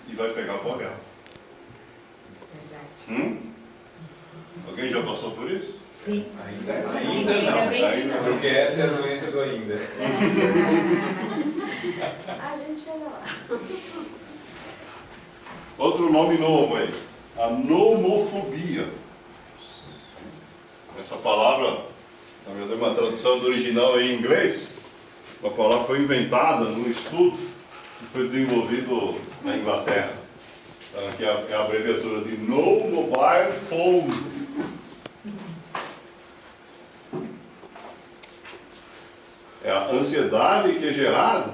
e vai pegar por ela. Alguém já passou por isso? Sim. Ainda não. Ainda não. Porque essa é a doença do ainda. A gente chega lá. Outro nome novo aí, a nomofobia. Essa palavra, na verdade, é uma tradução do original em inglês. Uma palavra foi inventada num estudo que foi desenvolvido na Inglaterra. Que é a abreviatura de No Mobile Phone. É a ansiedade que é gerada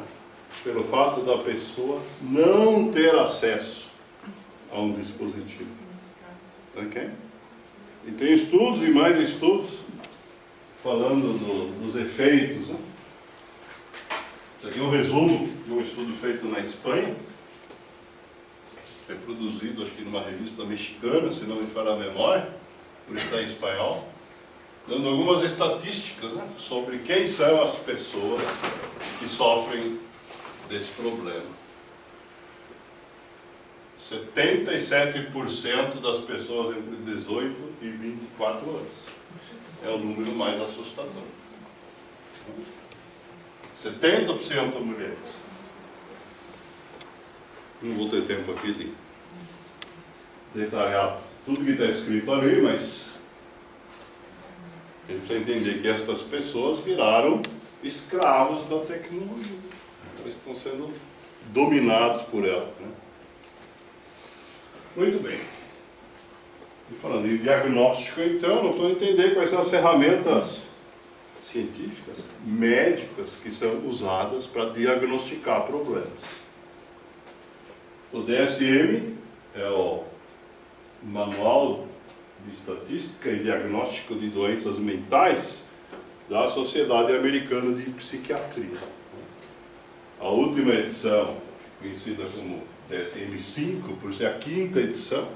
pelo fato da pessoa não ter acesso a um dispositivo. Ok? E tem estudos e mais estudos falando dos efeitos. Né? Isso aqui é um resumo de um estudo feito na Espanha. Foi produzido, acho que numa revista mexicana, se não me falha a memória, por estar em espanhol, dando algumas estatísticas, né, sobre quem são as pessoas que sofrem desse problema. 77% das pessoas entre 18 e 24 anos. É o número mais assustador. 70% mulheres. Não vou ter tempo aqui de detalhar tudo que está escrito ali, mas a gente precisa entender que estas pessoas viraram escravos da tecnologia. Eles estão sendo dominados por ela. Né? Muito bem. E falando em diagnóstico, então, nós vamos entender quais são as ferramentas científicas, médicas, que são usadas para diagnosticar problemas. O DSM é o Manual de Estatística e Diagnóstico de Doenças Mentais da Sociedade Americana de Psiquiatria. A última edição, conhecida como DSM-5, por ser a 5ª edição,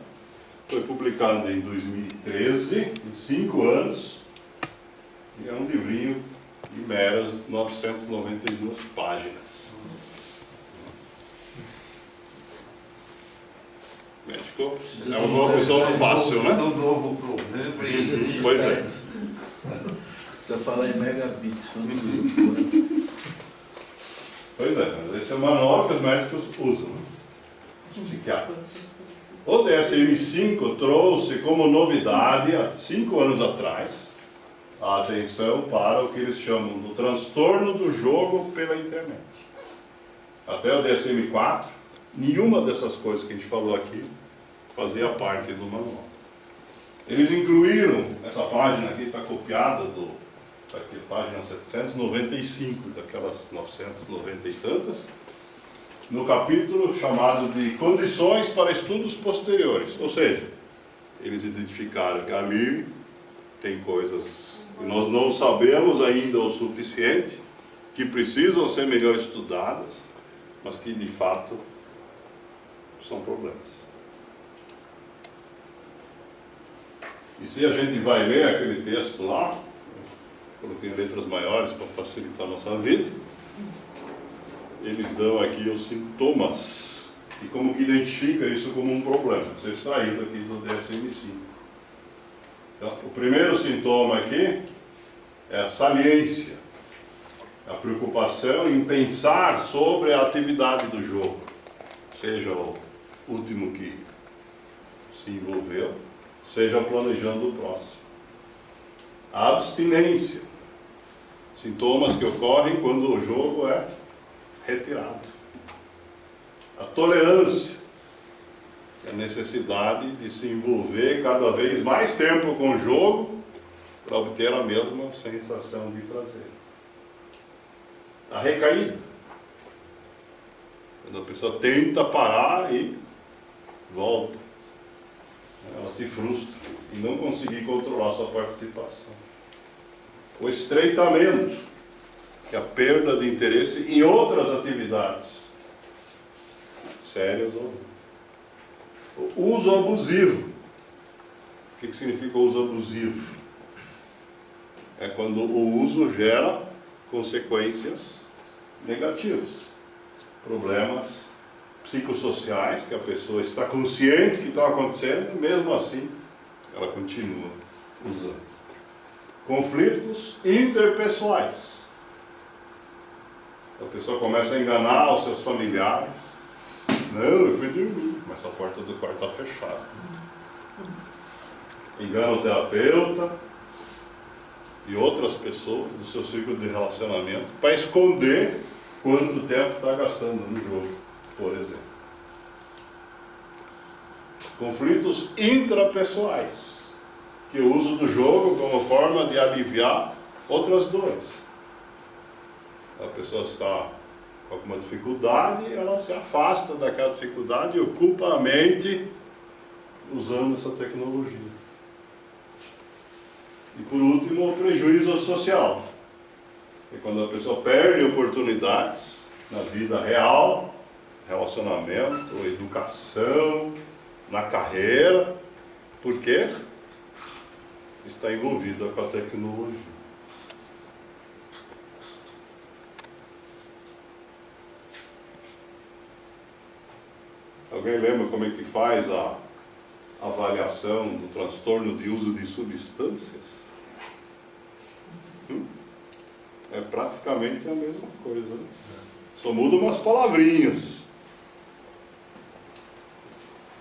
foi publicada em 2013, em 5 anos, e é um livrinho de meras 992 páginas. Médico é uma profissão fácil, né? Do novo pro mesmo preço. Pois é. Você fala em megabits. Pois é, mas esse é o manual que os médicos usam, né? Os psiquiatras. O DSM-5 trouxe como novidade, há 5 anos atrás, a atenção para o que eles chamam do transtorno do jogo pela internet. Até o DSM-4, nenhuma dessas coisas que a gente falou aqui fazia parte do manual. Eles incluíram, essa página aqui está copiada está aqui, página 795, daquelas 990 e tantas, no capítulo chamado de Condições para Estudos Posteriores. Ou seja, eles identificaram que ali tem coisas que nós não sabemos ainda o suficiente, que precisam ser melhor estudadas, mas que de fato são problemas. E se a gente vai ler aquele texto lá, eu coloquei em letras maiores para facilitar a nossa vida, eles dão aqui os sintomas e como que identifica isso como um problema. Isso é extraído aqui do DSM-5. Então, o primeiro sintoma aqui é a saliência, a preocupação em pensar sobre a atividade do jogo, seja o último que se envolveu, seja planejando o próximo. A abstinência, sintomas que ocorrem quando o jogo é retirado. A tolerância, a necessidade de se envolver cada vez mais tempo com o jogo para obter a mesma sensação de prazer. A recaída, quando a pessoa tenta parar e volta, ela se frustra e não conseguir controlar sua participação. O estreitamento, que é a perda de interesse em outras atividades, sérias ou não. O uso abusivo. O que significa o uso abusivo? É quando o uso gera consequências negativas, problemas psicossociais, que a pessoa está consciente que estão acontecendo, mesmo assim ela continua usando. Conflitos interpessoais. A pessoa começa a enganar os seus familiares. Não, eu fui dormir, mas a porta do quarto está fechada. Engana o terapeuta e outras pessoas do seu círculo de relacionamento para esconder quanto tempo está gastando no jogo, por exemplo. Conflitos intrapessoais, que o uso do jogo como forma de aliviar outras dores. A pessoa está com alguma dificuldade, ela se afasta daquela dificuldade e ocupa a mente usando essa tecnologia. E por último, o prejuízo social. É quando a pessoa perde oportunidades na vida real, relacionamento, educação, na carreira. Por quê? Está envolvida com a tecnologia. Alguém lembra como é que faz a avaliação do transtorno de uso de substâncias? É praticamente a mesma coisa, né? Só muda umas palavrinhas.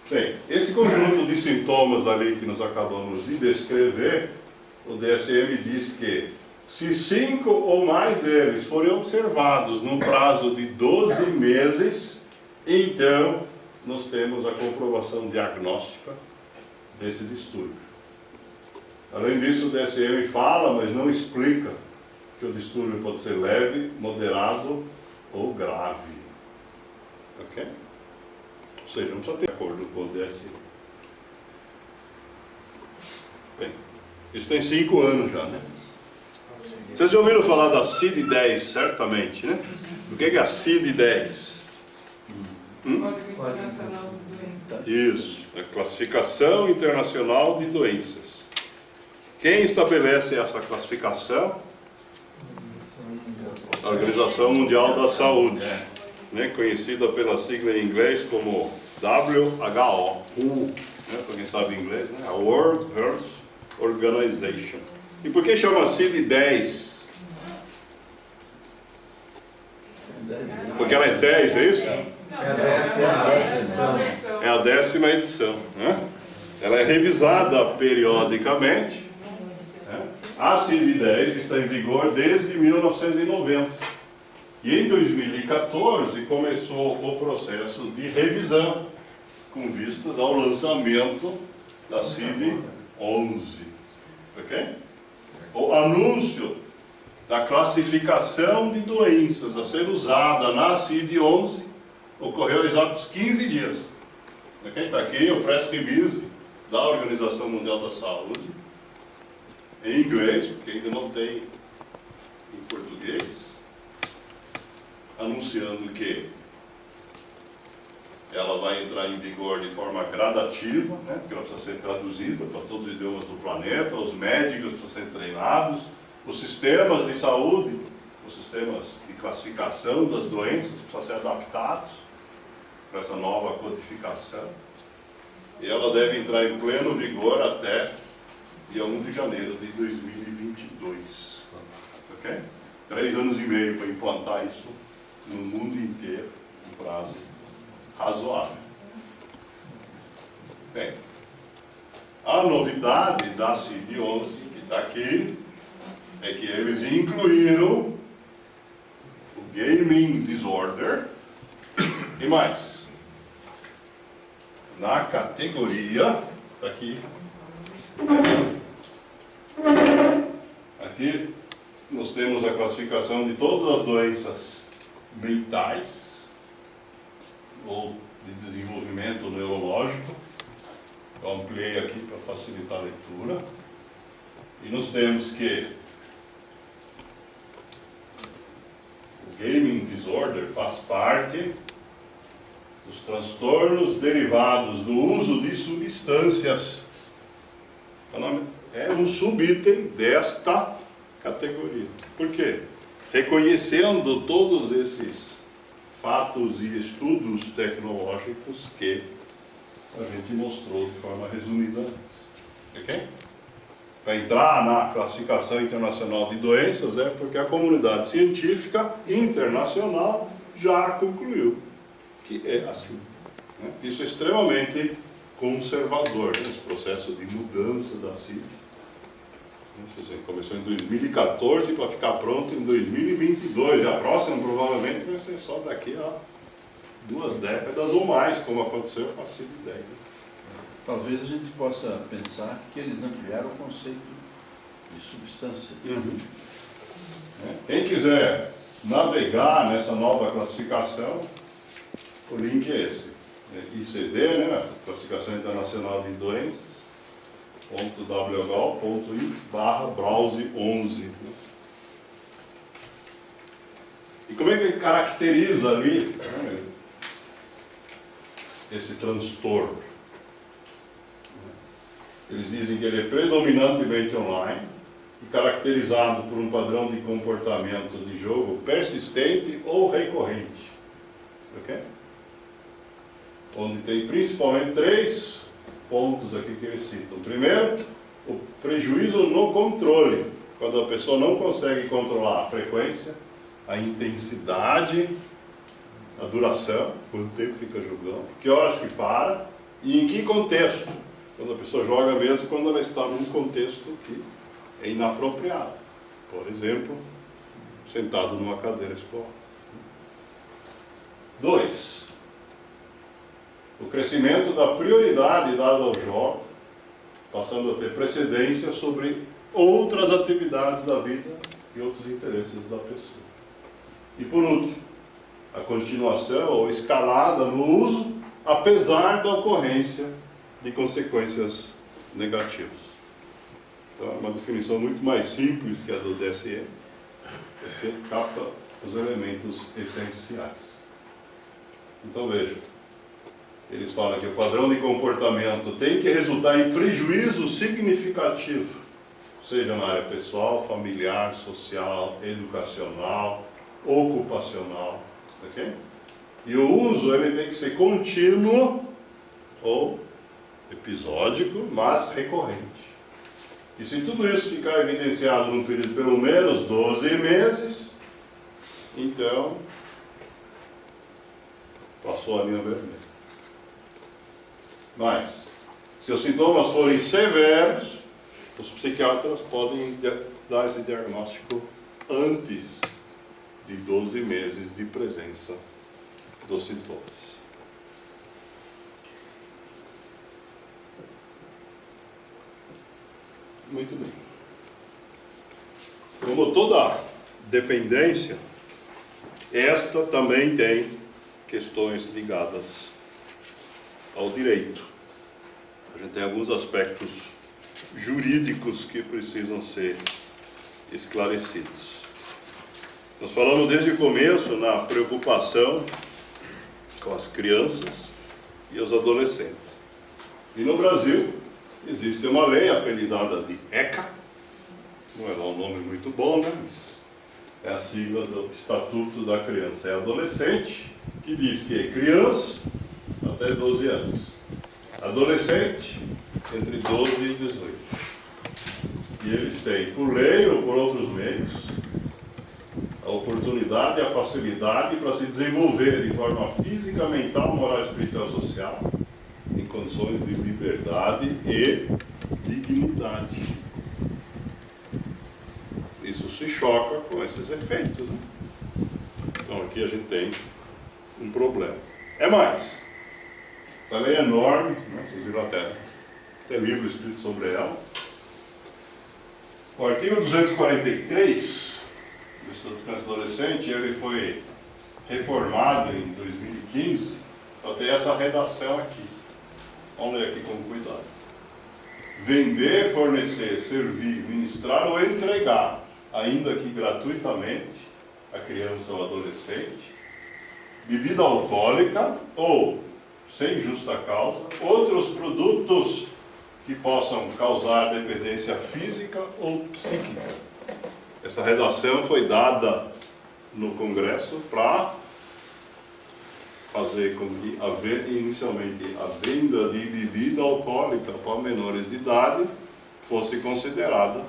Bem, esse conjunto de sintomas ali que nós acabamos de descrever, o DSM diz que se 5 ou mais deles forem observados num prazo de 12 meses, então nós temos a comprovação diagnóstica desse distúrbio. Além disso, o DSM fala, mas não explica, que o distúrbio pode ser leve, moderado ou grave. Ok? Ou seja, não precisa ter acordo com o DSM. Bem, isso tem 5 anos já, né? Vocês já ouviram falar da CID-10, certamente, né? O que é a CID-10? Código Internacional de Doenças. Isso, a Classificação Internacional de Doenças. Quem estabelece essa classificação? A Organização Mundial da Saúde, né, conhecida pela sigla em inglês como WHO, né, para quem sabe inglês, né, a World Health Organization. E por que chama CID-10? Porque ela é 10, é isso? É a 10ª edição. Né? Ela é revisada periodicamente. A CID-10 está em vigor desde 1990. E em 2014 começou o processo de revisão, com vistas ao lançamento da CID-11. Ok? O anúncio da classificação de doenças a ser usada na CID-11 ocorreu há exatos 15 dias. Está aqui o press release da Organização Mundial da Saúde, em inglês, porque ainda não tem em português, anunciando que ela vai entrar em vigor de forma gradativa, né? Porque ela precisa ser traduzida para todos os idiomas do planeta, os médicos precisam ser treinados, os sistemas de saúde, os sistemas de classificação das doenças precisam ser adaptados para essa nova codificação. E ela deve entrar em pleno vigor até dia 1 de janeiro de 2022. Ok? 3 anos e meio para implantar isso no mundo inteiro, um prazo razoável. Bem, a novidade da CID-11, que está aqui, é que eles incluíram o Gaming Disorder e mais. Na categoria, está aqui, aqui nós temos a classificação de todas as doenças mentais ou de desenvolvimento neurológico. Eu ampliei aqui para facilitar a leitura. E nós temos que o Gaming Disorder faz parte dos transtornos derivados do uso de substâncias. É um subitem desta categoria. Por quê? Reconhecendo todos esses fatos e estudos tecnológicos que a gente mostrou de forma resumida antes. Ok? Para entrar na classificação internacional de doenças é porque a comunidade científica internacional já concluiu que é assim. Né? Isso é extremamente conservador, né? Esse processo de mudança da CID. Começou em 2014 para ficar pronto em 2022. E a próxima provavelmente vai ser só daqui a 2 décadas ou mais, como aconteceu com a CID-10. Talvez a gente possa pensar que eles ampliaram o conceito de substância. Uhum. Quem quiser navegar nessa nova classificação, o link é esse. ICD, né? Classificação Internacional de Doenças. .wgo.in/browse11. E como é que ele caracteriza ali, né, esse transtorno? Eles dizem que ele é predominantemente online e caracterizado por um padrão de comportamento de jogo persistente ou recorrente. Ok? Onde tem principalmente 3 pontos aqui que eles citam. Primeiro, o prejuízo no controle, quando a pessoa não consegue controlar a frequência, a intensidade, a duração, quanto tempo fica jogando, que horas que para e em que contexto. Quando a pessoa joga mesmo quando ela está num contexto que é inapropriado. Por exemplo, sentado numa cadeira escolar. 2. O crescimento da prioridade dada ao jogo, passando a ter precedência sobre outras atividades da vida e outros interesses da pessoa. E por último, a continuação ou escalada no uso, apesar da ocorrência de consequências negativas. Então é uma definição muito mais simples que a do DSM, que capta os elementos essenciais. Então veja, eles falam que o padrão de comportamento tem que resultar em prejuízo significativo, seja na área pessoal, familiar, social, educacional, ocupacional, ok? E o uso ele tem que ser contínuo ou episódico, mas recorrente. E se tudo isso ficar evidenciado num período de pelo menos 12 meses, então passou a linha vermelha. Mas, se os sintomas forem severos, os psiquiatras podem dar esse diagnóstico antes de 12 meses de presença dos sintomas. Muito bem. Como toda dependência, esta também tem questões ligadas ao direito. A gente tem alguns aspectos jurídicos que precisam ser esclarecidos. Nós falamos desde o começo na preocupação com as crianças e os adolescentes. E no Brasil existe uma lei apelidada de ECA, não é um nome muito bom, né? Mas é a sigla do Estatuto da Criança e Adolescente, que diz que é criança até 12 anos, adolescente entre 12 e 18. E eles têm, por lei ou por outros meios, a oportunidade e a facilidade para se desenvolver de forma física, mental, moral, espiritual e social, em condições de liberdade e dignidade. Isso se choca com esses efeitos, né? Então aqui a gente tem um problema. É mais, essa lei é enorme, né? Vocês viram até livro escrito sobre ela. O artigo 243 do Estatuto da Criança e Adolescente, ele foi reformado em 2015, só tem essa redação aqui. Vamos ler aqui com cuidado. Vender, fornecer, servir, ministrar ou entregar, ainda que gratuitamente, a criança ou adolescente, bebida alcoólica ou, sem justa causa, outros produtos que possam causar dependência física ou psíquica. Essa redação foi dada no Congresso para fazer com que inicialmente a venda de bebida alcoólica para menores de idade fosse considerada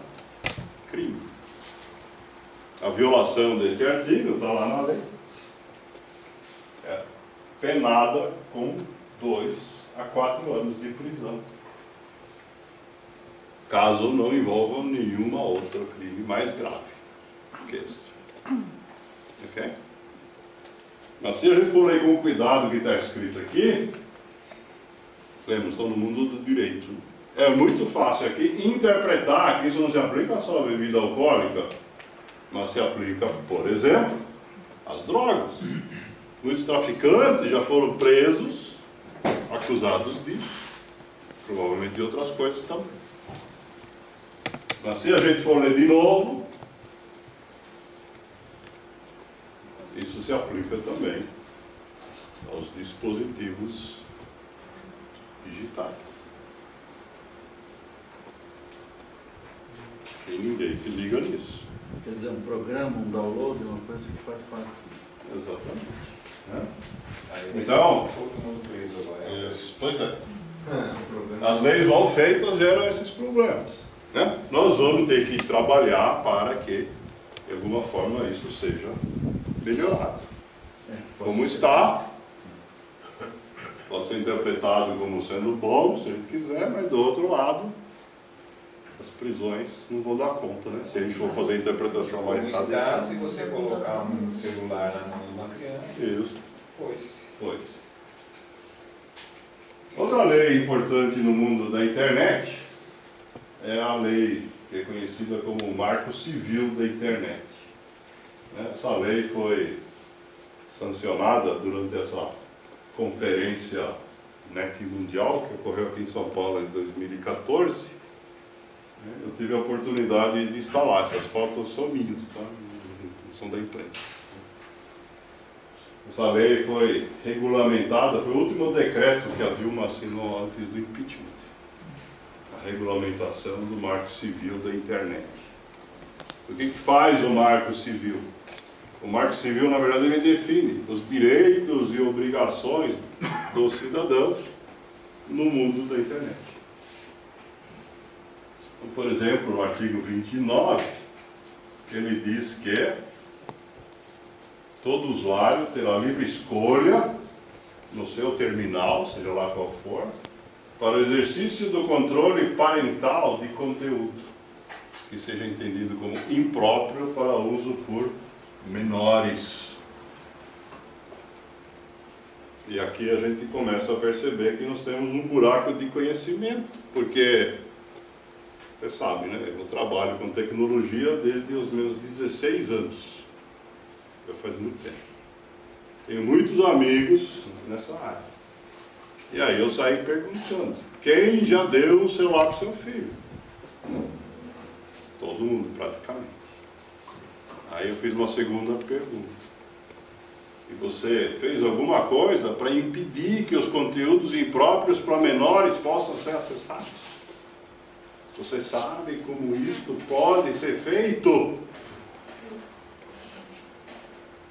crime. A violação desse artigo está lá na lei. É penada com 2 a 4 anos de prisão, caso não envolva nenhuma outra crime mais grave que este. Ok? Mas se a gente for ler com cuidado o que está escrito aqui, lembra, estamos no mundo do direito. É muito fácil aqui interpretar que isso não se aplica só à bebida alcoólica, mas se aplica, por exemplo, às drogas. Muitos traficantes já foram presos, acusados disso, provavelmente de outras coisas também. Mas se a gente for ler de novo, isso se aplica também aos dispositivos digitais. E ninguém se liga nisso. Quer dizer, um programa, um download, uma coisa que faz parte. Exatamente. Aí Então, todo mundo preso agora. pois é. As leis mal feitas geram esses problemas, né? Nós vamos ter que trabalhar para que, de alguma forma, isso seja melhorado. Como está, pode ser interpretado como sendo bom, se a gente quiser, mas do outro lado, as prisões não vão dar conta, né? Se a gente for fazer a interpretação mais Como está, se você colocar um celular na mão de uma criança, Isso. foi. Outra lei importante no mundo da internet é a lei que é conhecida como o Marco Civil da Internet. Essa lei foi sancionada durante essa conferência NET Mundial, que ocorreu aqui em São Paulo em 2014. Eu tive a oportunidade de instalar. Essas fotos são minhas, tá? Não são da imprensa. Essa lei foi regulamentada, foi o último decreto que a Dilma assinou antes do impeachment. A regulamentação do Marco Civil da Internet. O que faz o Marco Civil? O Marco Civil, na verdade, ele define os direitos e obrigações dos cidadãos no mundo da internet. Então, por exemplo, no artigo 29, ele diz que todo usuário terá livre escolha no seu terminal, seja lá qual for, para o exercício do controle parental de conteúdo, que seja entendido como impróprio para uso por menores. E aqui a gente começa a perceber que nós temos um buraco de conhecimento, porque, você sabe, né? Eu trabalho com tecnologia desde os meus 16 anos. Já faz muito tempo. Tenho muitos amigos nessa área. E aí eu saí perguntando, quem já deu o celular para o seu filho? Todo mundo, praticamente. Aí eu fiz uma segunda pergunta. E você fez alguma coisa para impedir que os conteúdos impróprios para menores possam ser acessados. Você sabe como isto pode ser feito?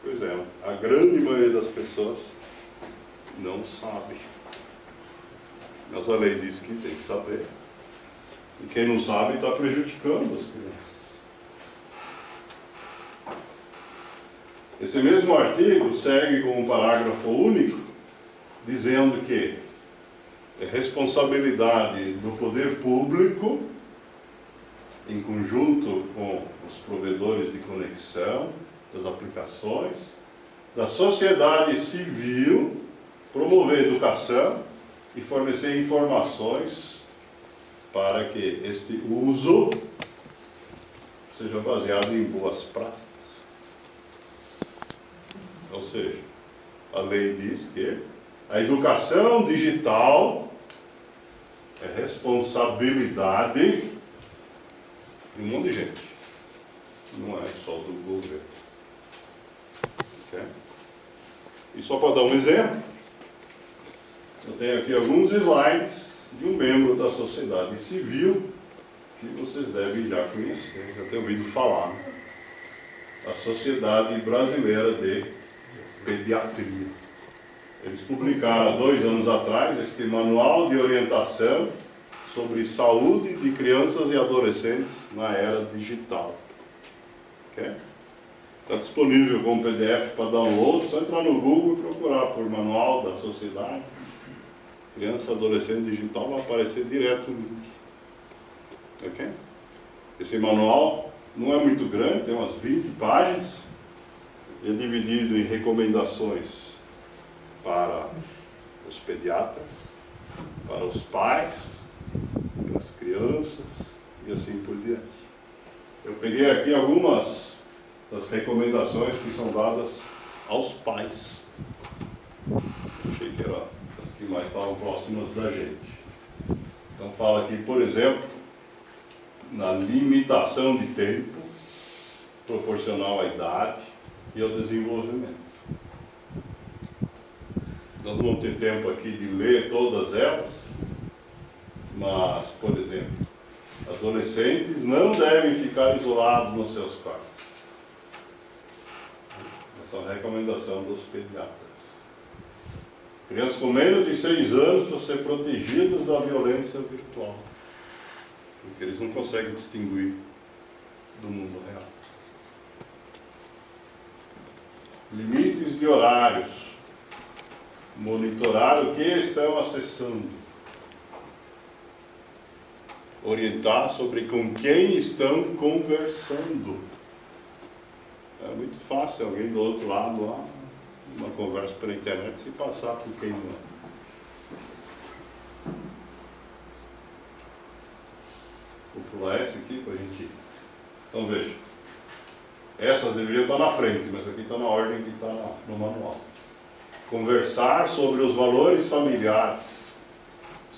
Pois é, a grande maioria das pessoas não sabe. Mas a lei diz que tem que saber. E quem não sabe está prejudicando as crianças. Esse mesmo artigo segue com um parágrafo único, dizendo que é responsabilidade do poder público, em conjunto com os provedores de conexão, das aplicações, da sociedade civil, promover educação e fornecer informações para que este uso seja baseado em boas práticas. Ou seja, a lei diz que a educação digital é responsabilidade de um monte de gente. Não é só do governo. Okay? E só para dar um exemplo, eu tenho aqui alguns slides de um membro da sociedade civil que vocês devem já conhecer, já ter ouvido falar. A Sociedade Brasileira de Pediatria. Eles publicaram há 2 anos atrás este manual de orientação sobre saúde de crianças e adolescentes na era digital. Okay? Está disponível como PDF para download, só entrar no Google e procurar por Manual da Sociedade Criança e Adolescente Digital, vai aparecer direto o link. Okay? Esse manual não é muito grande, tem umas 20 páginas. É dividido em recomendações para os pediatras, para os pais, para as crianças e assim por diante. Eu peguei aqui algumas das recomendações que são dadas aos pais. Achei que eram as que mais estavam próximas da gente. Então fala aqui, por exemplo, na limitação de tempo proporcional à idade e ao desenvolvimento. Nós não temos tempo aqui de ler todas elas, mas, por exemplo, adolescentes não devem ficar isolados nos seus quartos. Essa é a recomendação dos pediatras. Crianças com menos de 6 anos para ser protegidas da violência virtual, porque eles não conseguem distinguir do mundo real. Limites de horários. Monitorar o que estão acessando. Orientar sobre com quem estão conversando. É muito fácil alguém do outro lado lá, uma conversa pela internet, se passar por quem não é. Vou pular esse aqui para a gente... Então veja. Essas deveriam estar na frente, mas aqui está na ordem que está no manual. Conversar sobre os valores familiares,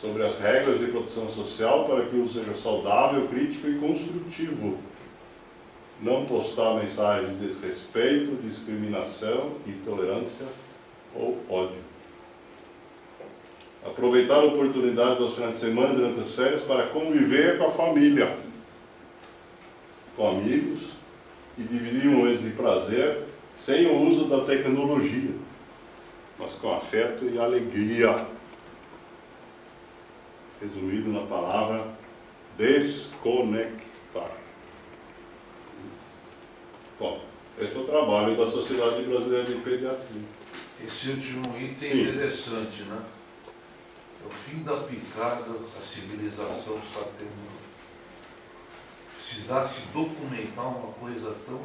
sobre as regras de proteção social para que o uso seja saudável, crítico e construtivo. Não postar mensagens de desrespeito, discriminação, intolerância ou ódio. Aproveitar oportunidades aos finais de semana durante as férias para conviver com a família, com amigos, e dividir momentos de prazer sem o uso da tecnologia, mas com afeto e alegria. Resumido na palavra desconectar. Bom, esse é o trabalho da Sociedade Brasileira de Pediatria. Esse último item Sim. é interessante, né? É o fim da picada, a civilização está tendo. Precisar se documentar uma coisa tão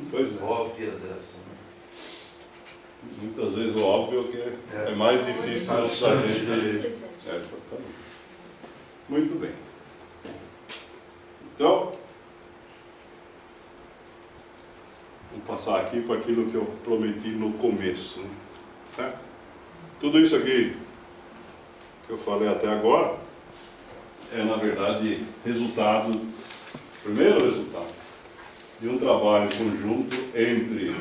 Pois é. óbvia dessa, né? Muitas vezes o óbvio que é mais difícil da gente. Simples, Exatamente. Muito bem. Então, vou passar aqui para aquilo que eu prometi no começo, né? Certo? Tudo isso aqui que eu falei até agora é, na verdade, primeiro resultado de um trabalho conjunto entre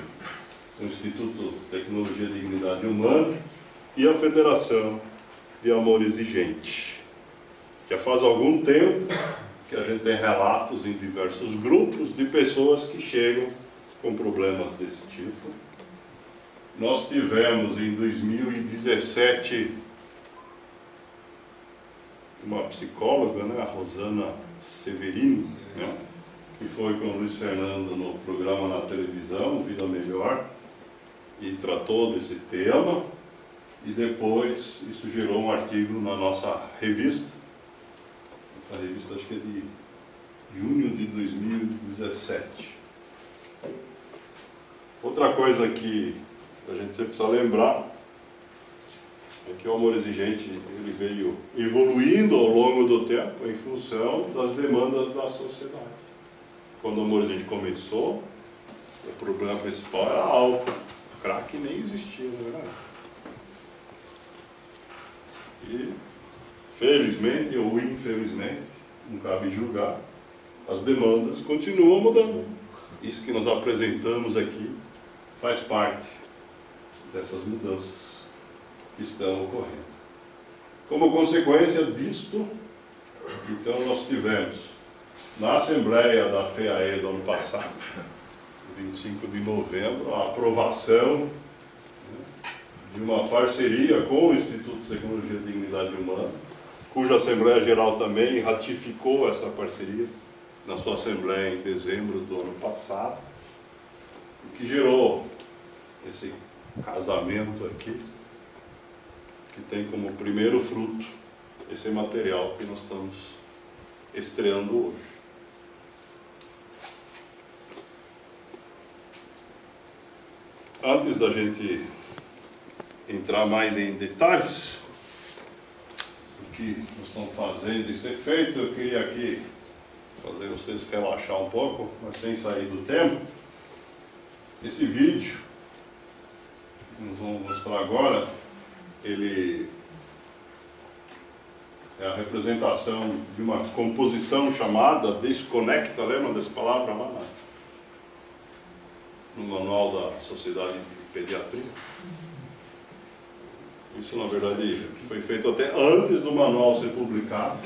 o Instituto de Tecnologia e Dignidade Humana e a Federação de Amor Exigente. Já faz algum tempo que a gente tem relatos em diversos grupos de pessoas que chegam com problemas desse tipo. Nós tivemos em 2017 uma psicóloga, né, a Rosana Severini, né, que foi com o Luiz Fernando no programa na televisão, Vida Melhor, e tratou desse tema, e depois isso gerou um artigo na nossa revista. Essa revista acho que é de junho de 2017. Outra coisa que a gente sempre precisa lembrar é que o amor exigente ele veio evoluindo ao longo do tempo em função das demandas da sociedade. Quando o amor exigente começou, o problema principal era álcool. O crack nem existia, não é verdade? E, felizmente ou infelizmente, não cabe julgar, as demandas continuam mudando. Isso que nós apresentamos aqui faz parte dessas mudanças que estão ocorrendo. Como consequência disto, então nós tivemos na Assembleia da FEAE do ano passado, 25 de novembro, a aprovação de uma parceria com o Instituto de Tecnologia e Dignidade Humana, cuja Assembleia Geral também ratificou essa parceria na sua Assembleia em dezembro do ano passado, o que gerou esse casamento aqui, que tem como primeiro fruto esse material que nós estamos estreando hoje. Antes da gente entrar mais em detalhes do que nós estamos fazendo e ser feito, eu queria aqui fazer vocês relaxar um pouco, mas sem sair do tema. Esse vídeo que nós vamos mostrar agora, ele é a representação de uma composição chamada Desconecta, lembra dessa palavra lá no manual da Sociedade de Pediatria? Isso, na verdade, foi feito até antes do manual ser publicado.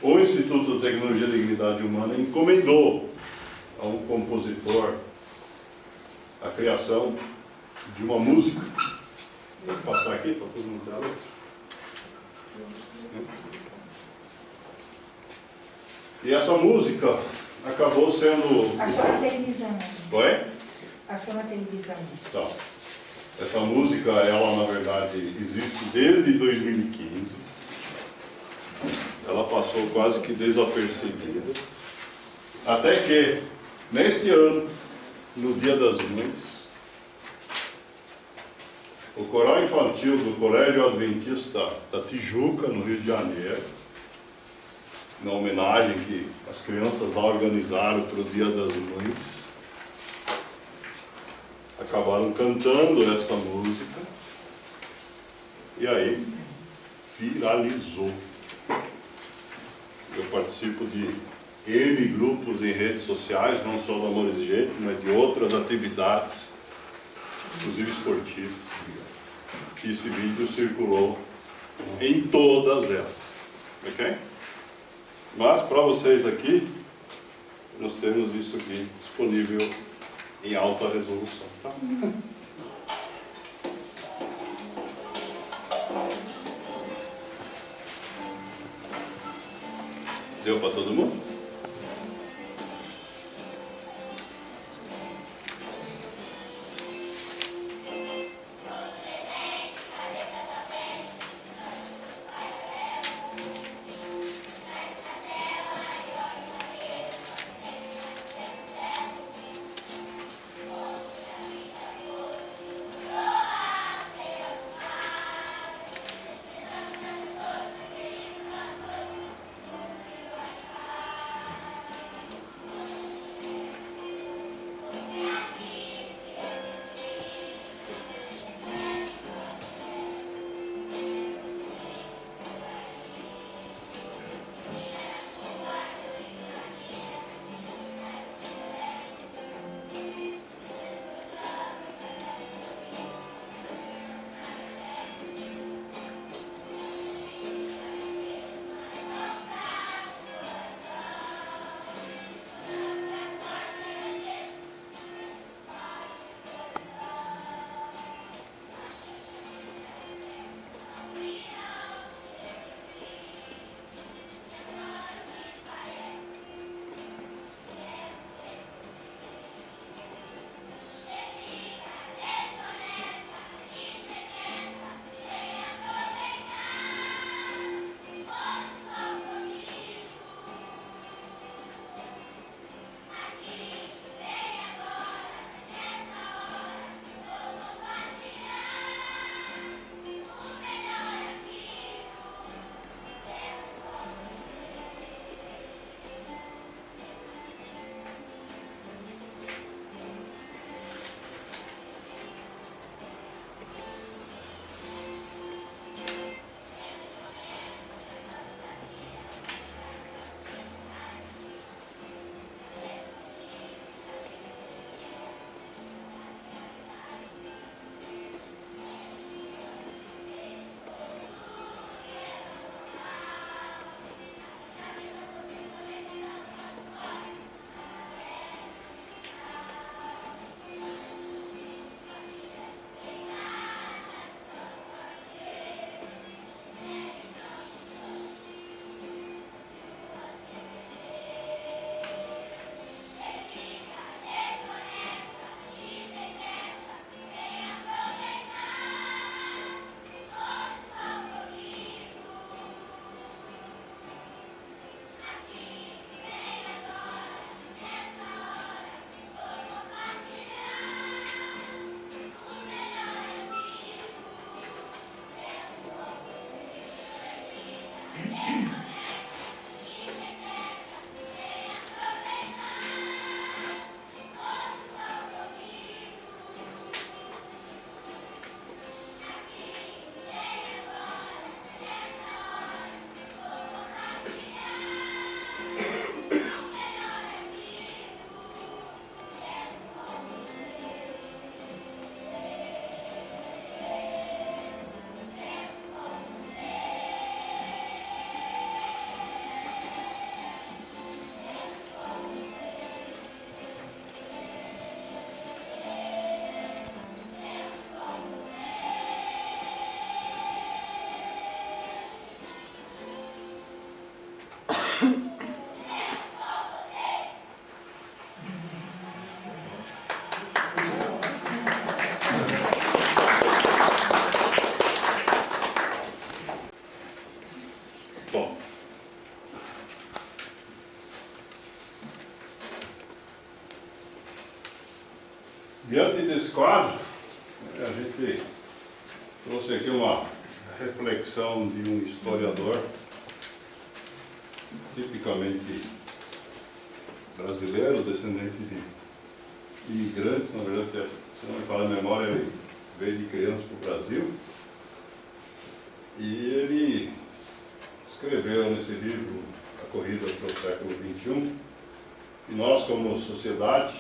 O Instituto de Tecnologia e Dignidade Humana encomendou a um compositor a criação de uma música. Vou passar aqui para todo mundo ter a letra. E essa música acabou sendo... Passou na televisão. Oi? Passou na televisão. Então, essa música, ela na verdade existe desde 2015. Ela passou quase que desapercebida. Até que, neste ano, no Dia das Mães, o coral infantil do Colégio Adventista da Tijuca, no Rio de Janeiro, na homenagem que as crianças lá organizaram para o Dia das Mães, acabaram cantando esta música e aí viralizou. Eu participo de N grupos em redes sociais, não só do Amor Exigente, mas de outras atividades, inclusive esportivas. E esse vídeo circulou em todas elas, ok? Mas para vocês aqui, nós temos isso aqui disponível em alta resolução, tá? Deu para todo mundo? Diante desse quadro, a gente trouxe aqui uma reflexão de um historiador, tipicamente brasileiro, descendente de imigrantes, na verdade, se não me falha a memória, ele veio de criança para o Brasil, e ele escreveu nesse livro A Corrida para o Século XXI, e nós, como sociedade,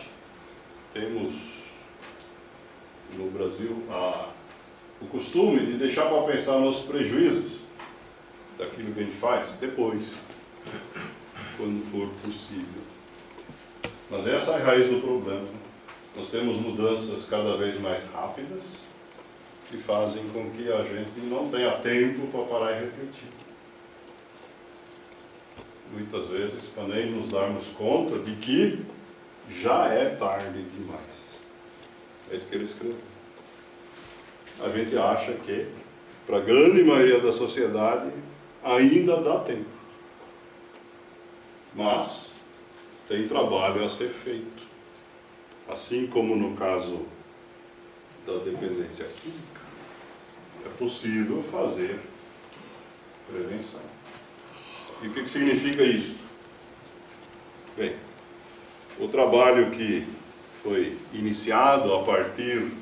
temos no Brasil o costume de deixar para pensar nos prejuízos daquilo que a gente faz depois, quando for possível. Mas essa é a raiz do problema. Nós temos mudanças cada vez mais rápidas que fazem com que a gente não tenha tempo para parar e refletir. Muitas vezes, para nem nos darmos conta de que já é tarde demais. É isso que ele escreveu. A gente acha que, para a grande maioria da sociedade, ainda dá tempo. Mas tem trabalho a ser feito. Assim como no caso da dependência química, é possível fazer prevenção. E o que significa isso? Bem, o trabalho que foi iniciado a partir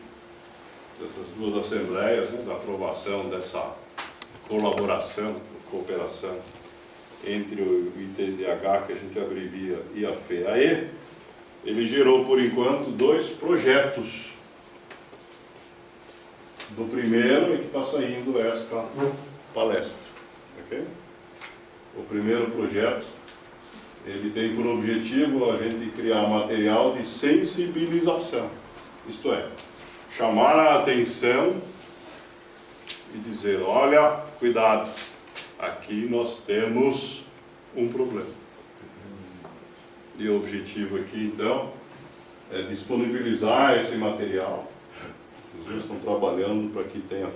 dessas duas assembleias, né, da aprovação dessa colaboração, cooperação entre o ITDH, que a gente abrevia, e a FEAE, ele gerou, por enquanto, 2 projetos. Do primeiro é que está saindo esta palestra. Okay? O primeiro projeto, ele tem por objetivo a gente criar material de sensibilização. Isto é, chamar a atenção e dizer, olha, cuidado, aqui nós temos um problema. E o objetivo aqui, então, é disponibilizar esse material. Eles estão trabalhando para que tenha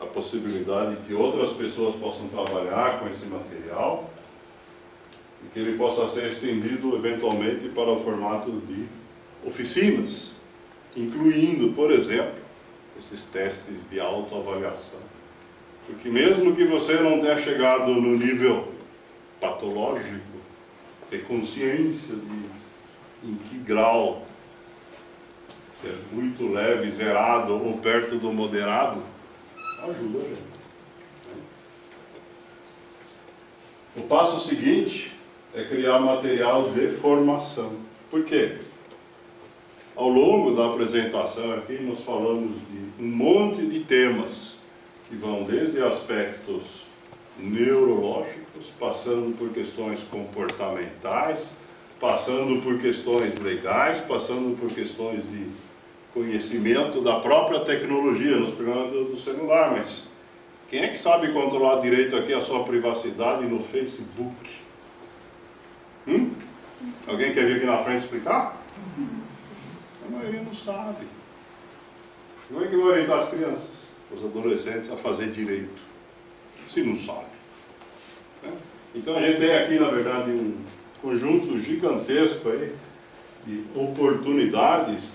a possibilidade de que outras pessoas possam trabalhar com esse material e que ele possa ser estendido, eventualmente, para o formato de oficinas, incluindo, por exemplo, esses testes de autoavaliação. Porque mesmo que você não tenha chegado no nível patológico, ter consciência de em que grau é muito leve, zerado ou perto do moderado, ajuda a gente. O passo seguinte é criar material de formação. Por quê? Ao longo da apresentação aqui nós falamos de um monte de temas que vão desde aspectos neurológicos, passando por questões comportamentais, passando por questões legais, passando por questões de conhecimento da própria tecnologia, nos programas do celular, mas quem é que sabe controlar direito aqui a sua privacidade no Facebook? Alguém quer vir aqui na frente explicar? A maioria não sabe. Como é que vai orientar as crianças, os adolescentes a fazer direito, se não sabe? Então a gente tem aqui, na verdade, um conjunto gigantesco aí de oportunidades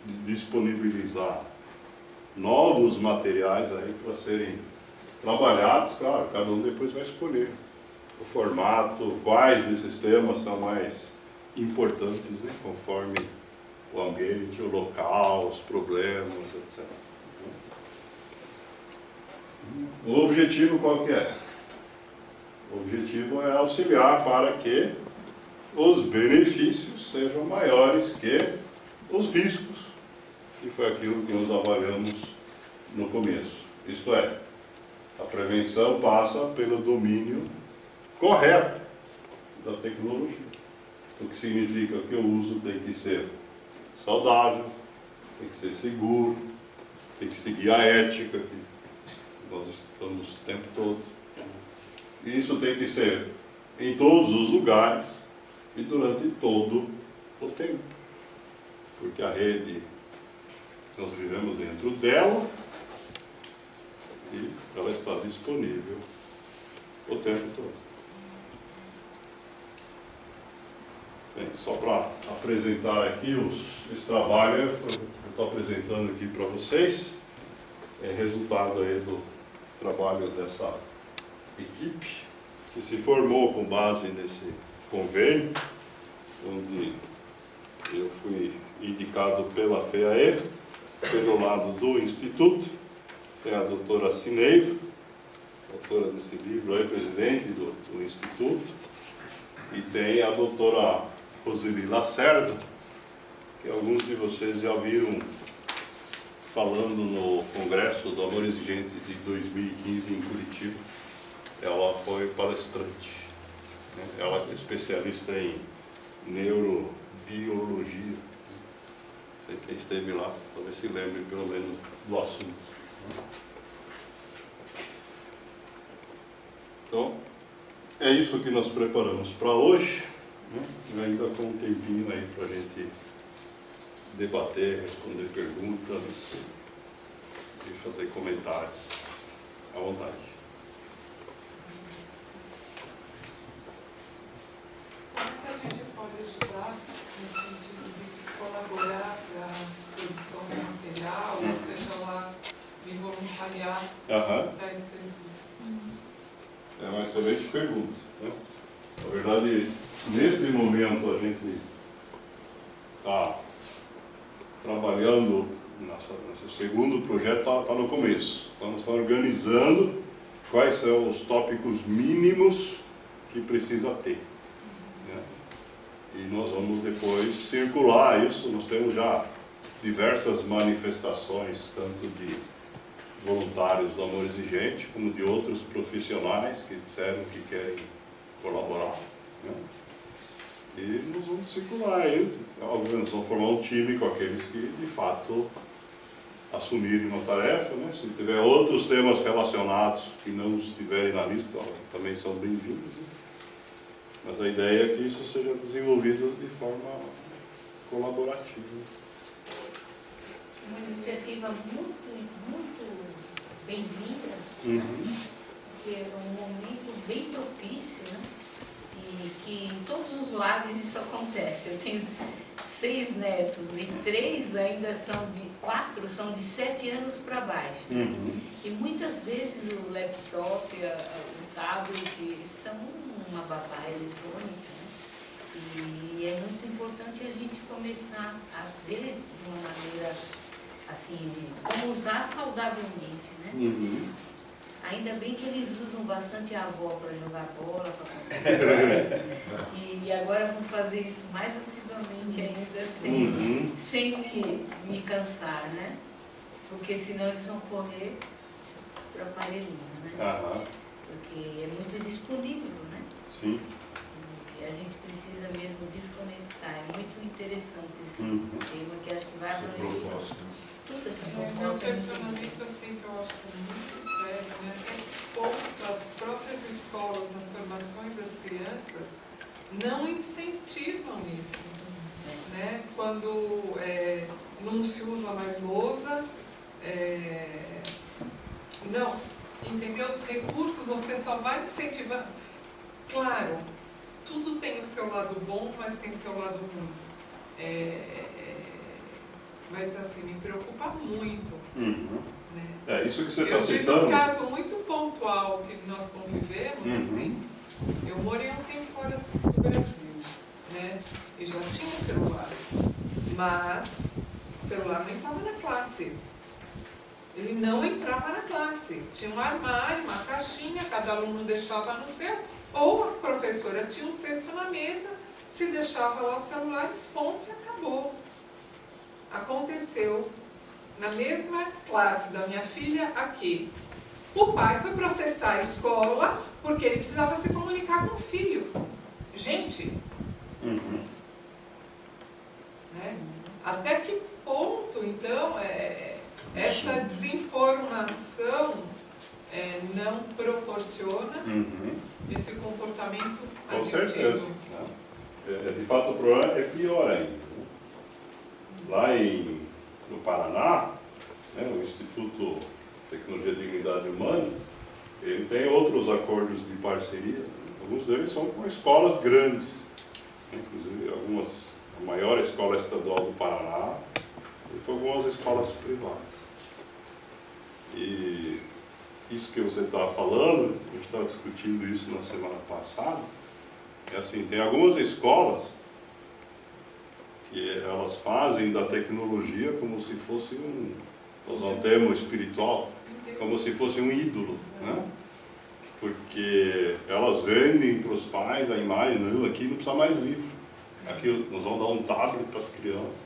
de disponibilizar novos materiais aí para serem trabalhados. Claro, cada um depois vai escolher o formato, quais desses temas são mais importantes, né, conforme o ambiente, o local, os problemas, etc. O objetivo qual que é? O objetivo é auxiliar para que os benefícios sejam maiores que os riscos, que foi aquilo que nós avaliamos no começo. Isto é, a prevenção passa pelo domínio correto da tecnologia. O que significa que o uso tem que ser saudável, tem que ser seguro, tem que seguir a ética que nós estamos o tempo todo. E isso tem que ser em todos os lugares e durante todo o tempo. Porque a rede, nós vivemos dentro dela e ela está disponível o tempo todo. Bem, só para apresentar aqui esse trabalho, eu estou apresentando aqui para vocês, é resultado aí do trabalho dessa equipe, que se formou com base nesse convênio, onde eu fui indicado pela FEAE, pelo lado do Instituto, tem a doutora Cineiva, autora desse livro aí, presidente do Instituto, e tem a doutora Roseli Lacerda, que alguns de vocês já viram falando no Congresso do Amor Exigente de 2015 em Curitiba. Ela foi palestrante, né? Ela é especialista em neurobiologia. Não sei quem esteve lá, talvez se lembre pelo menos do assunto. Então, é isso que nós preparamos para hoje, né? Ainda com um tempinho aí para a gente debater, responder perguntas e fazer comentários à vontade. Como que a gente pode ajudar no sentido de colaborar para a produção do material, ou seja lá, me voluntariar para esse serviço? É uma excelente pergunta, né? Na verdade, neste momento a gente está trabalhando, nosso segundo projeto está no começo. Estamos organizando quais são os tópicos mínimos que precisa ter, né? E nós vamos depois circular isso. Nós temos já diversas manifestações, tanto de voluntários do Amor Exigente, como de outros profissionais que disseram que querem colaborar, né? E nós vamos circular aí, nós vamos formar um time com aqueles que de fato assumirem uma tarefa, né? Se tiver outros temas relacionados que não estiverem na lista, também são bem-vindos, né? Mas a ideia é que isso seja desenvolvido de forma colaborativa. Uma iniciativa muito bem-vinda, porque é um momento bem propício, né? E que em todos os lados isso acontece. Eu tenho 6 netos e 4 são de 7 anos para baixo. E muitas vezes o laptop, o tablet são uma babá eletrônica, né? E é muito importante a gente começar a ver de uma maneira assim, como usar saudavelmente, né? Ainda bem que eles usam bastante a avó para jogar bola, para conversar. E agora vão fazer isso mais assiduamente ainda, sem me cansar, né? Porque senão eles vão correr para o aparelhinho, né? Porque é muito disponível, né? Sim. E a gente precisa mesmo desconectar. É muito interessante esse tema, que acho que vai abranger tudo essa proposta. É um questionamento assim que eu acho que é muito sério, né? As próprias escolas, nas formações das crianças, não incentivam isso, né? Quando não se usa mais lousa, não, entendeu? Os recursos você só vai incentivar. Claro, tudo tem o seu lado bom, mas tem seu lado ruim. Mas assim, me preocupa muito. Né? É isso que você está Eu tive citando. um caso muito pontual que nós convivemos, assim. Eu morei um tempo fora do Brasil, né? E já tinha celular, mas o celular não entrava na classe. Ele não entrava na classe. Tinha um armário, uma caixinha, cada aluno deixava no seu, ou a professora tinha um cesto na mesa, se deixava lá o celular, ponto e acabou. Aconteceu na mesma classe da minha filha aqui. O pai foi processar a escola porque ele precisava se comunicar com o filho. Gente, né? Até que ponto, então, essa desinformação não proporciona esse comportamento Com agressivo? certeza. De fato, o problema é pior ainda. Lá no Paraná, né, o Instituto de Tecnologia e Dignidade Humana, ele tem outros acordos de parceria. Alguns deles são com escolas grandes, inclusive a maior escola estadual do Paraná, e com algumas escolas privadas. E isso que você estava falando, a gente estava discutindo isso na semana passada, é assim, tem algumas escolas que elas fazem da tecnologia como se fosse nós usamos um termo espiritual, como se fosse um ídolo, né? Porque elas vendem para os pais a imagem, não, aqui não precisa mais livro, aqui nós vamos dar um tablet para as crianças,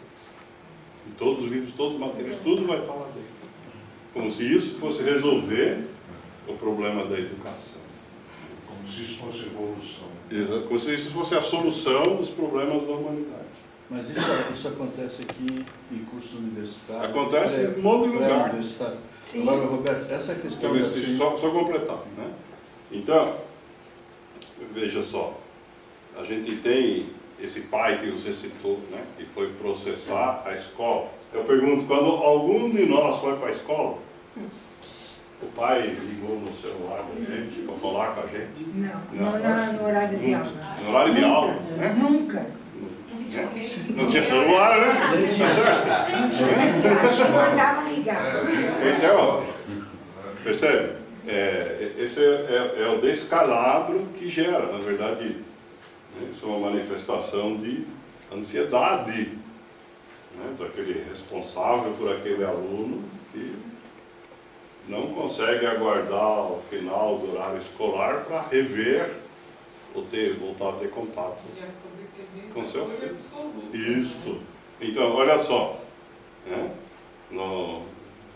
e todos os livros, todos os materiais, tudo vai estar lá dentro. Como se isso fosse resolver o problema da educação. Como se isso fosse evolução. Exato, como se isso fosse a solução dos problemas da humanidade. Mas isso acontece aqui em curso universitário? Acontece em um monte de lugar. Sim. Agora, Roberto, essa questão... Só completar, né? Então, veja só, a gente tem esse pai que você citou, né, que foi processar a escola. Eu pergunto, quando algum de nós foi para a escola, o pai ligou no celular da gente para falar com a gente? Não, no horário de aula. No horário de aula, né? Nunca. Não tinha celular, né? Não tinha celular, acho que mandava ligar. Então, percebe? Esse é o descalabro que gera, na verdade, isso é uma manifestação de ansiedade, né, daquele responsável por aquele aluno que não consegue aguardar o final do horário escolar para rever ou voltar a ter contato com seu filho. Isso. Então, olha só, né,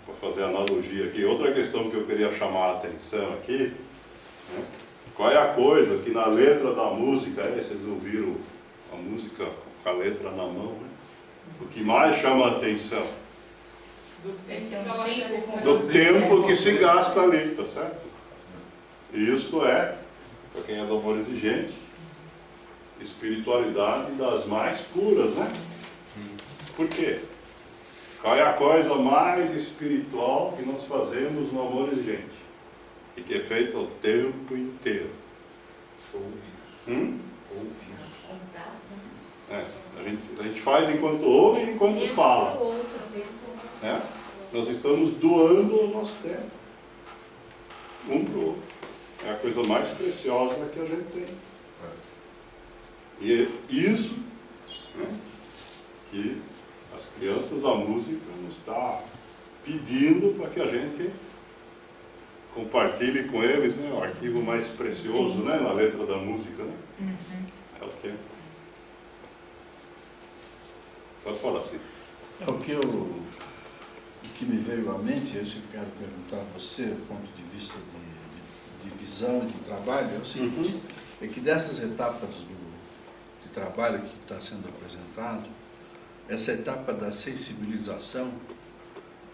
para fazer analogia aqui, outra questão que eu queria chamar a atenção aqui, né, qual é a coisa que na letra da música, vocês ouviram a música com a letra na mão, né? O que mais chama a atenção? Do tempo que se gasta ali, tá certo? E isto é, para quem é do amor exigente, espiritualidade das mais puras, né? Por quê? Qual é a coisa mais espiritual que nós fazemos no amor exigente? E que é feito o tempo inteiro? Ouvir. A gente faz enquanto ouve e enquanto fala. Nós estamos doando o nosso tempo um para o outro. É a coisa mais preciosa que a gente tem. E é isso, né, que as crianças da música nos está pedindo para que a gente compartilhe com eles, né, o arquivo mais precioso, né, na letra da música, né? É o tempo. Pode falar assim. O que me veio à mente, eu quero perguntar a você, do ponto de vista de visão e de trabalho, é o seguinte, é que dessas etapas de trabalho que está sendo apresentado, essa etapa da sensibilização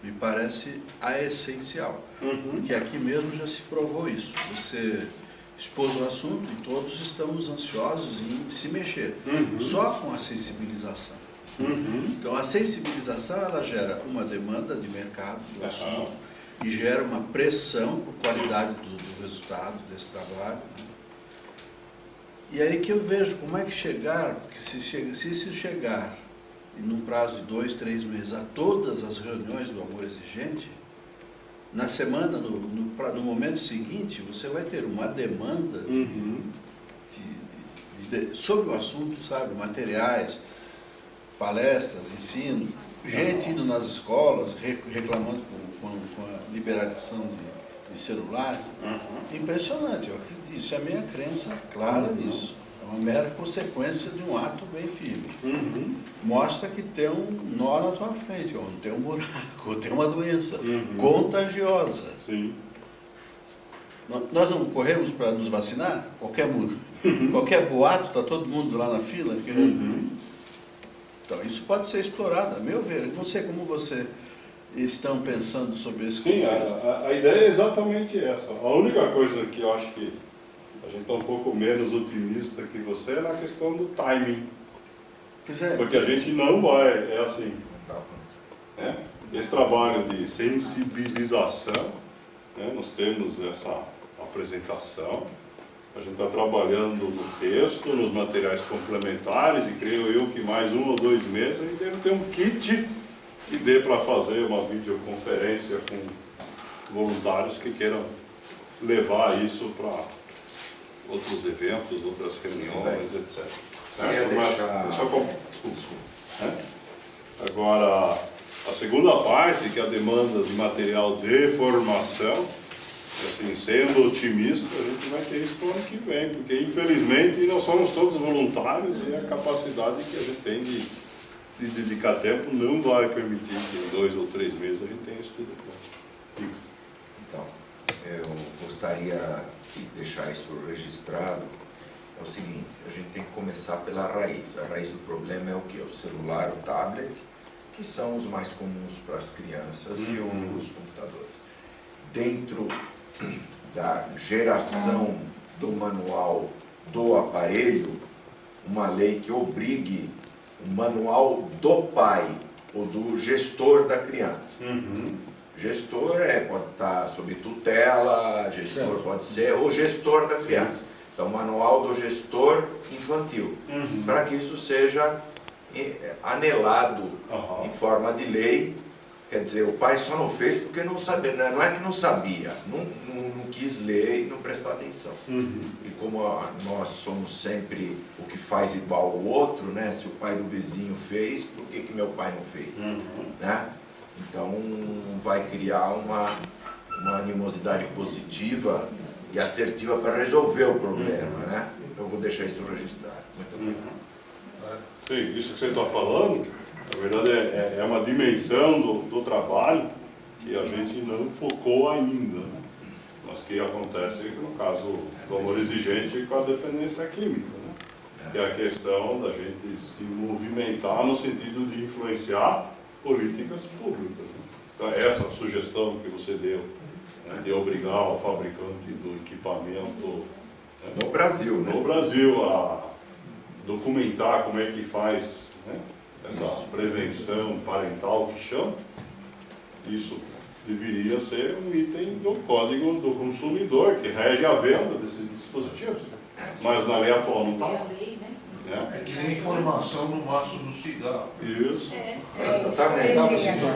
me parece a essencial, porque aqui mesmo já se provou isso. Você expôs o assunto e todos estamos ansiosos em se mexer, só com a sensibilização. Então a sensibilização ela gera uma demanda de mercado do assunto e gera uma pressão por qualidade do resultado desse trabalho, né? E aí que eu vejo como é que chegar, porque se isso chegar num prazo de 2, 3 meses a todas as reuniões do amor exigente, na semana, no momento seguinte, você vai ter uma demanda sobre o assunto, sabe, materiais, palestras, ensino, gente indo nas escolas, reclamando com a liberação de celulares. Impressionante, eu acredito, isso é a minha crença clara nisso. É uma mera consequência de um ato bem firme. Mostra que tem um nó na tua frente, ou tem um buraco, ou tem uma doença contagiosa. Sim. Nós não corremos para nos vacinar? Qualquer boato, está todo mundo lá na fila. Então, isso pode ser explorado, a meu ver. Eu não sei como vocês estão pensando sobre esse contexto. Sim, a ideia é exatamente essa. A única coisa que eu acho que a gente está um pouco menos otimista que você é na questão do timing. Porque a gente não vai, é assim, né? Esse trabalho de sensibilização, né? Nós temos essa apresentação, A gente está trabalhando no texto, nos materiais complementares, e creio eu que mais 1 ou 2 meses a gente deve ter um kit que dê para fazer uma videoconferência com voluntários que queiram levar isso para outros eventos, outras reuniões, etc. Certo? Agora, a segunda parte, que é a demanda de material de formação, assim, sendo otimista, a gente vai ter isso para o ano que vem, porque infelizmente nós somos todos voluntários e a capacidade que a gente tem de dedicar tempo não vai permitir que em 2 ou 3 meses a gente tenha isso tudo pronto. Então, eu gostaria de deixar isso registrado. É o seguinte, a gente tem que começar pela raiz. A raiz do problema é o quê? O celular, o tablet, que são os mais comuns para as crianças e os computadores. Dentro da geração do manual do aparelho, uma lei que obrigue o manual do pai ou do gestor da criança. Gestor pode estar sob tutela, gestor pode ser o gestor da criança. Então, manual do gestor infantil, para que isso seja anelado em forma de lei. Quer dizer, o pai só não fez porque não sabia, não é que não sabia, não quis ler e não prestar atenção. E como nós somos sempre o que faz igual ao outro, né? Se o pai do vizinho fez, por que meu pai não fez? Né? Então vai criar uma animosidade positiva e assertiva para resolver o problema, né? Eu vou deixar isso registrado. Muito obrigado. Sim, isso que você está falando, na verdade é uma dimensão do trabalho que a gente não focou ainda, né? Mas que acontece no caso do amor exigente com a dependência química, né? Que é a questão da gente se movimentar no sentido de influenciar políticas públicas, né? Então, essa sugestão que você deu, né, de obrigar o fabricante do equipamento, né, no Brasil, né? No Brasil, a documentar como é que faz, né, essa prevenção parental que chama, isso deveria ser um item do Código do Consumidor, que rege a venda desses dispositivos. Mas na lei atual não está. É que nem informação no maço do cigarro. Isso. Exatamente.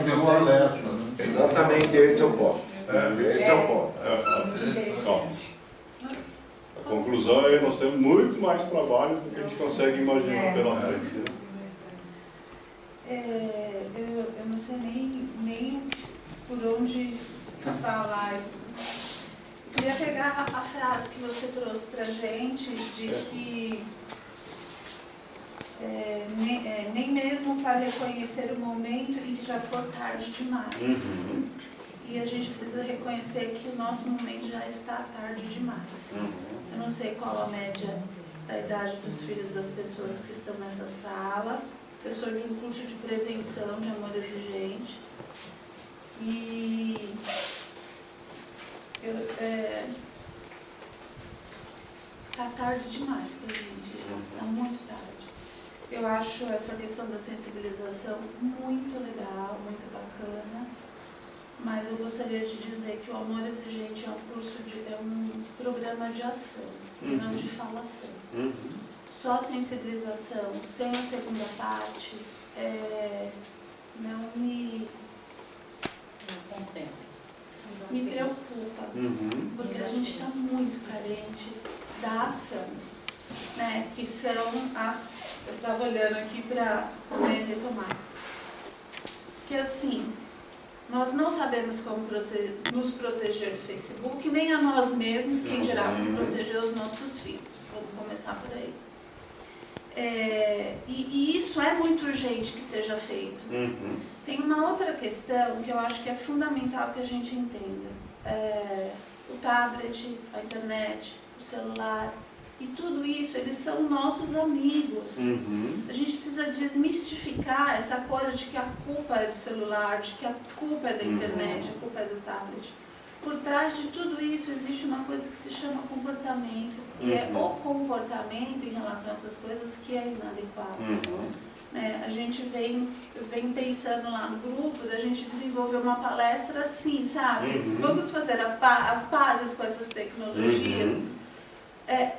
Tem um alerta. Exatamente, esse é o ponto. Esse é o ponto. Então, a conclusão é que nós temos muito mais trabalho do que a gente consegue imaginar pela frente. Eu não sei nem por onde falar. Eu queria pegar a frase que você trouxe para a gente, de que nem mesmo para reconhecer o momento em que já for tarde demais. E a gente precisa reconhecer que o nosso momento já está tarde demais. Eu não sei qual a média da idade dos filhos das pessoas que estão nessa sala. Eu sou de um curso de prevenção de amor exigente. E tá tarde demais pra gente, tá muito tarde. Eu acho essa questão da sensibilização muito legal, muito bacana, mas eu gostaria de dizer que o Amor Exigente é um programa de ação, não de falação. Só sensibilização, sem a segunda parte, não me preocupa, porque a gente está muito carente da ação, né? Que são as... Eu estava olhando aqui para retomar. Que assim, nós não sabemos como nos proteger do Facebook, nem a nós mesmos, quem dirá como proteger os nossos filhos. Vamos começar por aí. E isso é muito urgente que seja feito. Tem uma outra questão que eu acho que é fundamental que a gente entenda. O tablet, a internet, o celular, e tudo isso, eles são nossos amigos. A gente precisa desmistificar essa coisa de que a culpa é do celular, de que a culpa é da internet, a culpa é do tablet. Por trás de tudo isso existe uma coisa que se chama comportamento, e é o comportamento em relação a essas coisas que é inadequado. A gente vem pensando lá no grupo, da gente desenvolver uma palestra assim, sabe? Vamos fazer as pazes com essas tecnologias.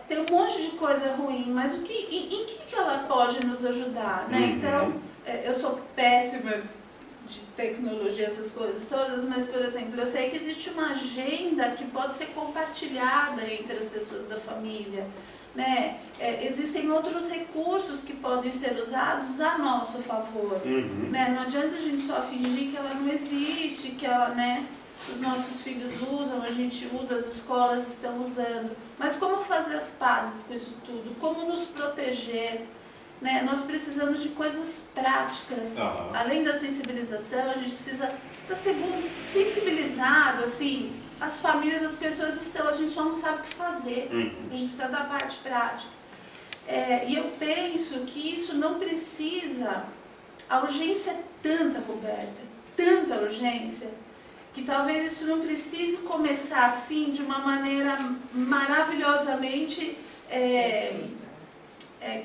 tem um monte de coisa ruim, mas em que ela pode nos ajudar, né? Então, eu sou péssima de tecnologia, essas coisas todas, mas, por exemplo, eu sei que existe uma agenda que pode ser compartilhada entre as pessoas da família, né? Existem outros recursos que podem ser usados a nosso favor, né? Não adianta a gente só fingir que ela não existe, que ela, né, os nossos filhos usam, a gente usa, as escolas estão usando. Mas como fazer as pazes com isso tudo? Como nos proteger? Né? Nós precisamos de coisas práticas. Além da sensibilização, a gente precisa estar sensibilizado, assim, as famílias, as pessoas estão, a gente só não sabe o que fazer. A gente precisa da parte prática. E eu penso que isso não precisa, a urgência é tanta, Roberta, tanta urgência, que talvez isso não precise começar assim, de uma maneira maravilhosamente,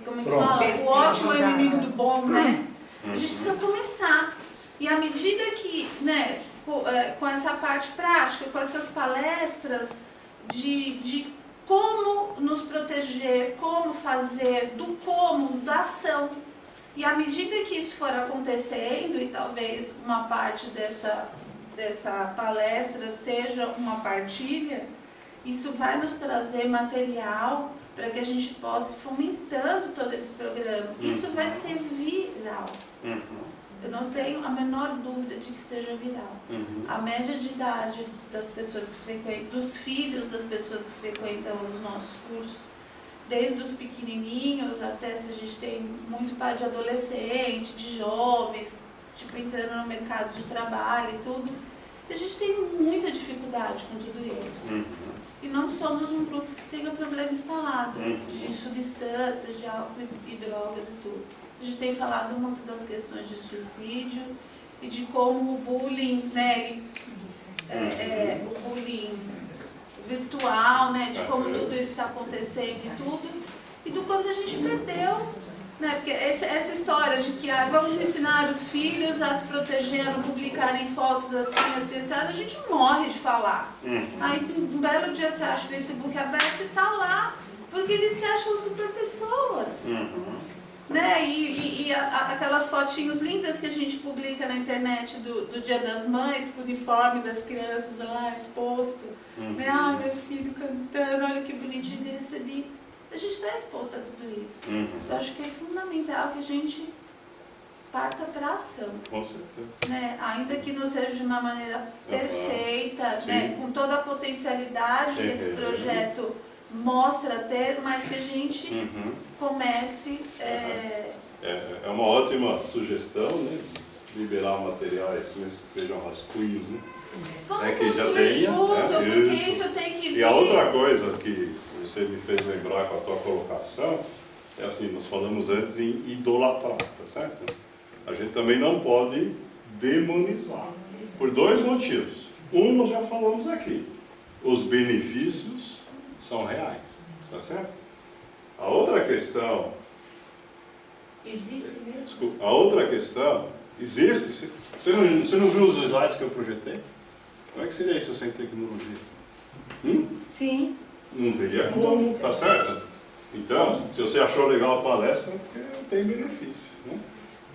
como é que fala? O ótimo é o inimigo do bom, né? A gente precisa começar. E à medida que, né, com essa parte prática, com essas palestras de como nos proteger, como fazer, do como, da ação. E à medida que isso for acontecendo, e talvez uma parte dessa palestra seja uma partilha, isso vai nos trazer material para que a gente possa ir fomentando todo esse programa. Isso vai ser viral. Eu não tenho a menor dúvida de que seja viral. A média de idade das pessoas que frequentam, dos filhos das pessoas que frequentam os nossos cursos, desde os pequenininhos até, se a gente tem muito pai de adolescente, de jovens, tipo, entrando no mercado de trabalho e tudo, a gente tem muita dificuldade com tudo isso. E não somos um grupo que tenha problema instalado de substâncias, de álcool e drogas e tudo. A gente tem falado muito das questões de suicídio e de como o bullying, né, o bullying virtual, né, de como tudo isso está acontecendo e tudo, e do quanto a gente perdeu, né, porque essa história de que vamos ensinar os filhos a se proteger, a não publicarem fotos assim, a gente morre de falar. Aí um belo dia você acha o Facebook aberto e está lá, porque eles se acham super pessoas. Né? E aquelas fotinhos lindas que a gente publica na internet do Dia das Mães, com o uniforme das crianças lá exposto. Né? Ai, meu filho cantando, olha que bonitinho eu recebi. A gente está exposto a tudo isso. Eu acho que é fundamental que a gente parta para a ação. Com certeza. Né? Ainda que não seja de uma maneira perfeita, né? Com toda a potencialidade que esse projeto mostra ter, mas que a gente comece... É uma ótima sugestão, né? Liberar materiais, mesmo que sejam rascunhos, né? Vamos que já construir tenha, junto, porque isso tem que vir. E a outra coisa que você me fez lembrar com a tua colocação, é assim, nós falamos antes em idolatrar, tá certo? A gente também não pode demonizar, por dois motivos. Um, nós já falamos aqui, os benefícios são reais, tá certo? A outra questão... Existe mesmo? Desculpa, a outra questão, existe. Você não viu os slides que eu projetei? Como é que seria isso sem tecnologia? Sim. Não teria como, tá certo? Então, se você achou legal a palestra, tem benefício, né?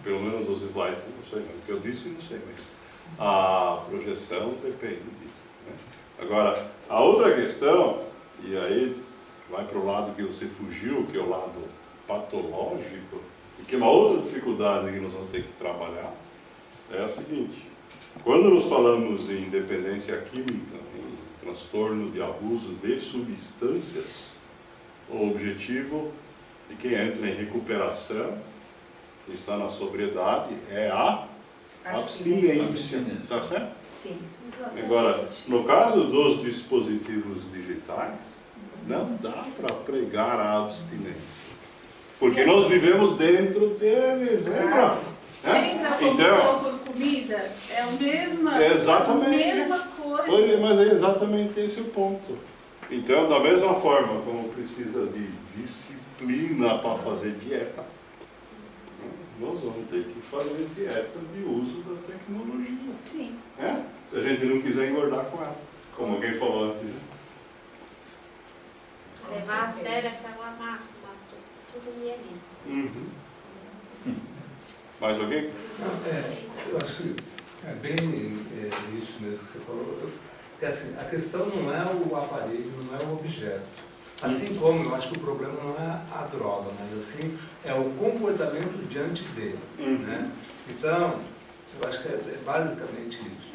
Pelo menos os slides, não sei, o que eu disse, não sei, mas a projeção depende disso, né? Agora, a outra questão, e aí vai para o lado que você fugiu, que é o lado patológico, e que é uma outra dificuldade que nós vamos ter que trabalhar, é a seguinte: quando nós falamos em dependência química, em transtorno de abuso de substâncias, o objetivo de quem entra em recuperação, que está na sobriedade, é a abstinência. Tá certo? Sim. Agora, no caso dos dispositivos digitais, não dá para pregar a abstinência. Porque nós vivemos dentro deles, lembra? Lembra como por comida? É a mesma coisa. Mas é exatamente esse o ponto. Então, da mesma forma como precisa de disciplina para fazer dieta, nós vamos ter que fazer dieta de uso da tecnologia. Sim. Se a gente não quiser engordar com ela, como alguém falou antes. Levar a sério aquela máxima, tudo me é listo. Mais alguém? Eu acho que é bem isso mesmo que você falou. Porque, assim, a questão não é o aparelho, não é o objeto. Assim como eu acho que o problema não é a droga, mas assim, é o comportamento diante dele. Né? Então, eu acho que é basicamente isso.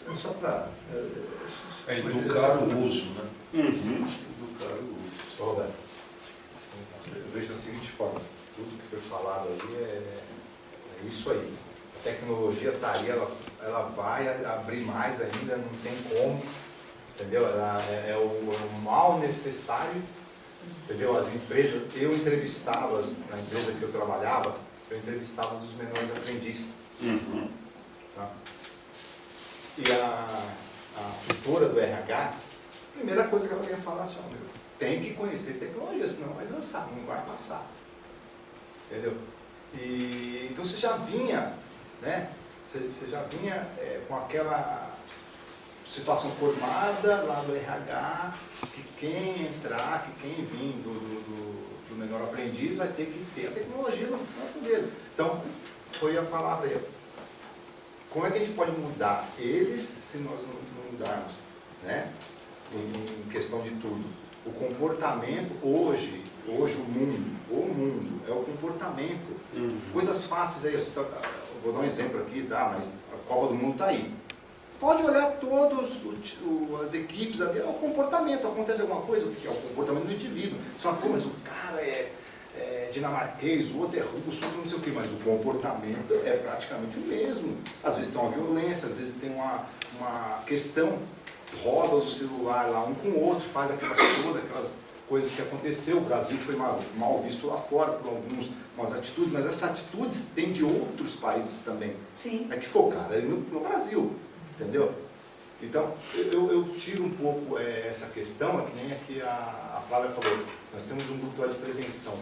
É só para... educar o uso, né? Educar o uso. Roberto, eu vejo da seguinte forma, tudo que foi falado ali é isso aí. A tecnologia está aí, ela vai abrir mais ainda, não tem como, entendeu? Ela é o mal necessário, entendeu? As empresas, eu entrevistava, na empresa que eu trabalhava, eu entrevistava os menores aprendizes. Tá? E a tutora do RH, a primeira coisa que ela ia falar assim, tem que conhecer tecnologia, senão vai dançar, não vai passar. Entendeu? E então você já vinha, né? Você já vinha com aquela situação formada lá do RH, que quem entrar, que quem vir do menor aprendiz vai ter que ter a tecnologia no campo dele. Então, foi a palavra aí. Como é que a gente pode mudar eles se nós não mudarmos, né? Em questão de tudo. O comportamento, hoje o mundo é o comportamento. Coisas fáceis aí, vou dar um exemplo aqui, tá? Mas a Copa do Mundo está aí. Pode olhar todas as equipes ali, é o comportamento. Acontece alguma coisa, que é o comportamento do indivíduo. Você fala, pô, mas o cara é dinamarquês, o outro é russo, outro não sei o quê, mas o comportamento é praticamente o mesmo. Às vezes tem uma violência, às vezes tem uma questão, roda o celular lá um com o outro, faz aquelas coisas que aconteceu. O Brasil foi mal visto lá fora por algumas atitudes, mas essas atitudes tem de outros países também. Sim. É que focaram ali no Brasil, entendeu? Então, eu tiro um pouco essa questão, que nem aqui a Flávia falou, nós temos um grupo lá de prevenção.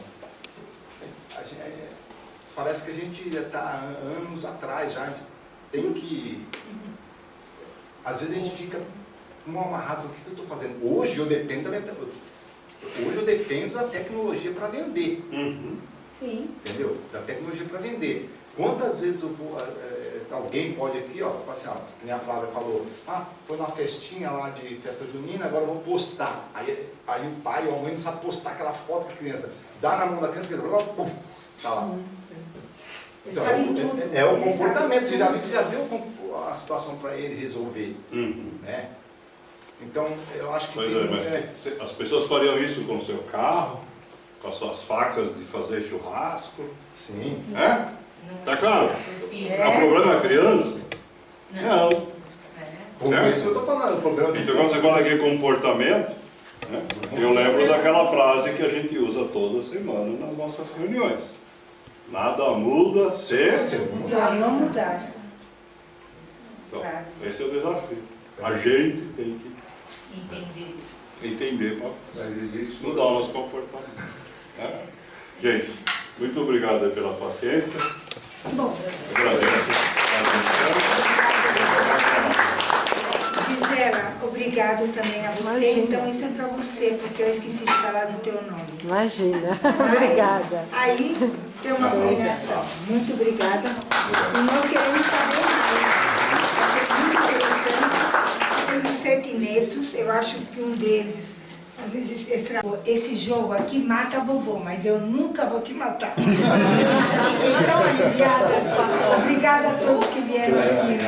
Parece que a gente já está anos atrás, já tem que... Às vezes a gente fica mal amarrado, o que eu estou fazendo? Hoje eu dependo da tecnologia para vender. Sim. Entendeu? Da tecnologia para vender. Quantas vezes alguém pode aqui, ó, assim, ó, que nem a Flávia falou, foi numa festinha lá de festa junina, agora eu vou postar. Aí o pai ou a mãe não sabe postar aquela foto com a criança. Dá na mão da criança, puf, tá lá. Então, é o comportamento. Você já viu que você já deu a situação para ele resolver. Né? Então, eu acho que as pessoas fariam isso com o seu carro, com as suas facas de fazer churrasco. Sim. Tá claro? O problema é a criança? Não. Por isso que eu estou falando, o problema então, quando você fala aqui comportamento, né, eu lembro daquela frase que a gente usa toda semana nas nossas reuniões. Nada muda se não mudar. Então, esse é o desafio. A gente tem que entender para mudar o nosso comportamento. Gente, muito obrigado pela paciência. Bom, agradeço a atenção. Gisela, obrigado também a você. Imagina. Então isso é para você, porque eu esqueci de falar do teu nome. Imagina. Mas, obrigada. Aí tem uma combinação. Muito obrigada. E nós queremos saber mais. Achei muito interessante. Tem os sentimentos, eu acho que um deles, às vezes, esse jogo aqui mata a vovô, mas eu nunca vou te matar. Eu fiquei tão aliviada. Obrigada a todos que vieram aqui.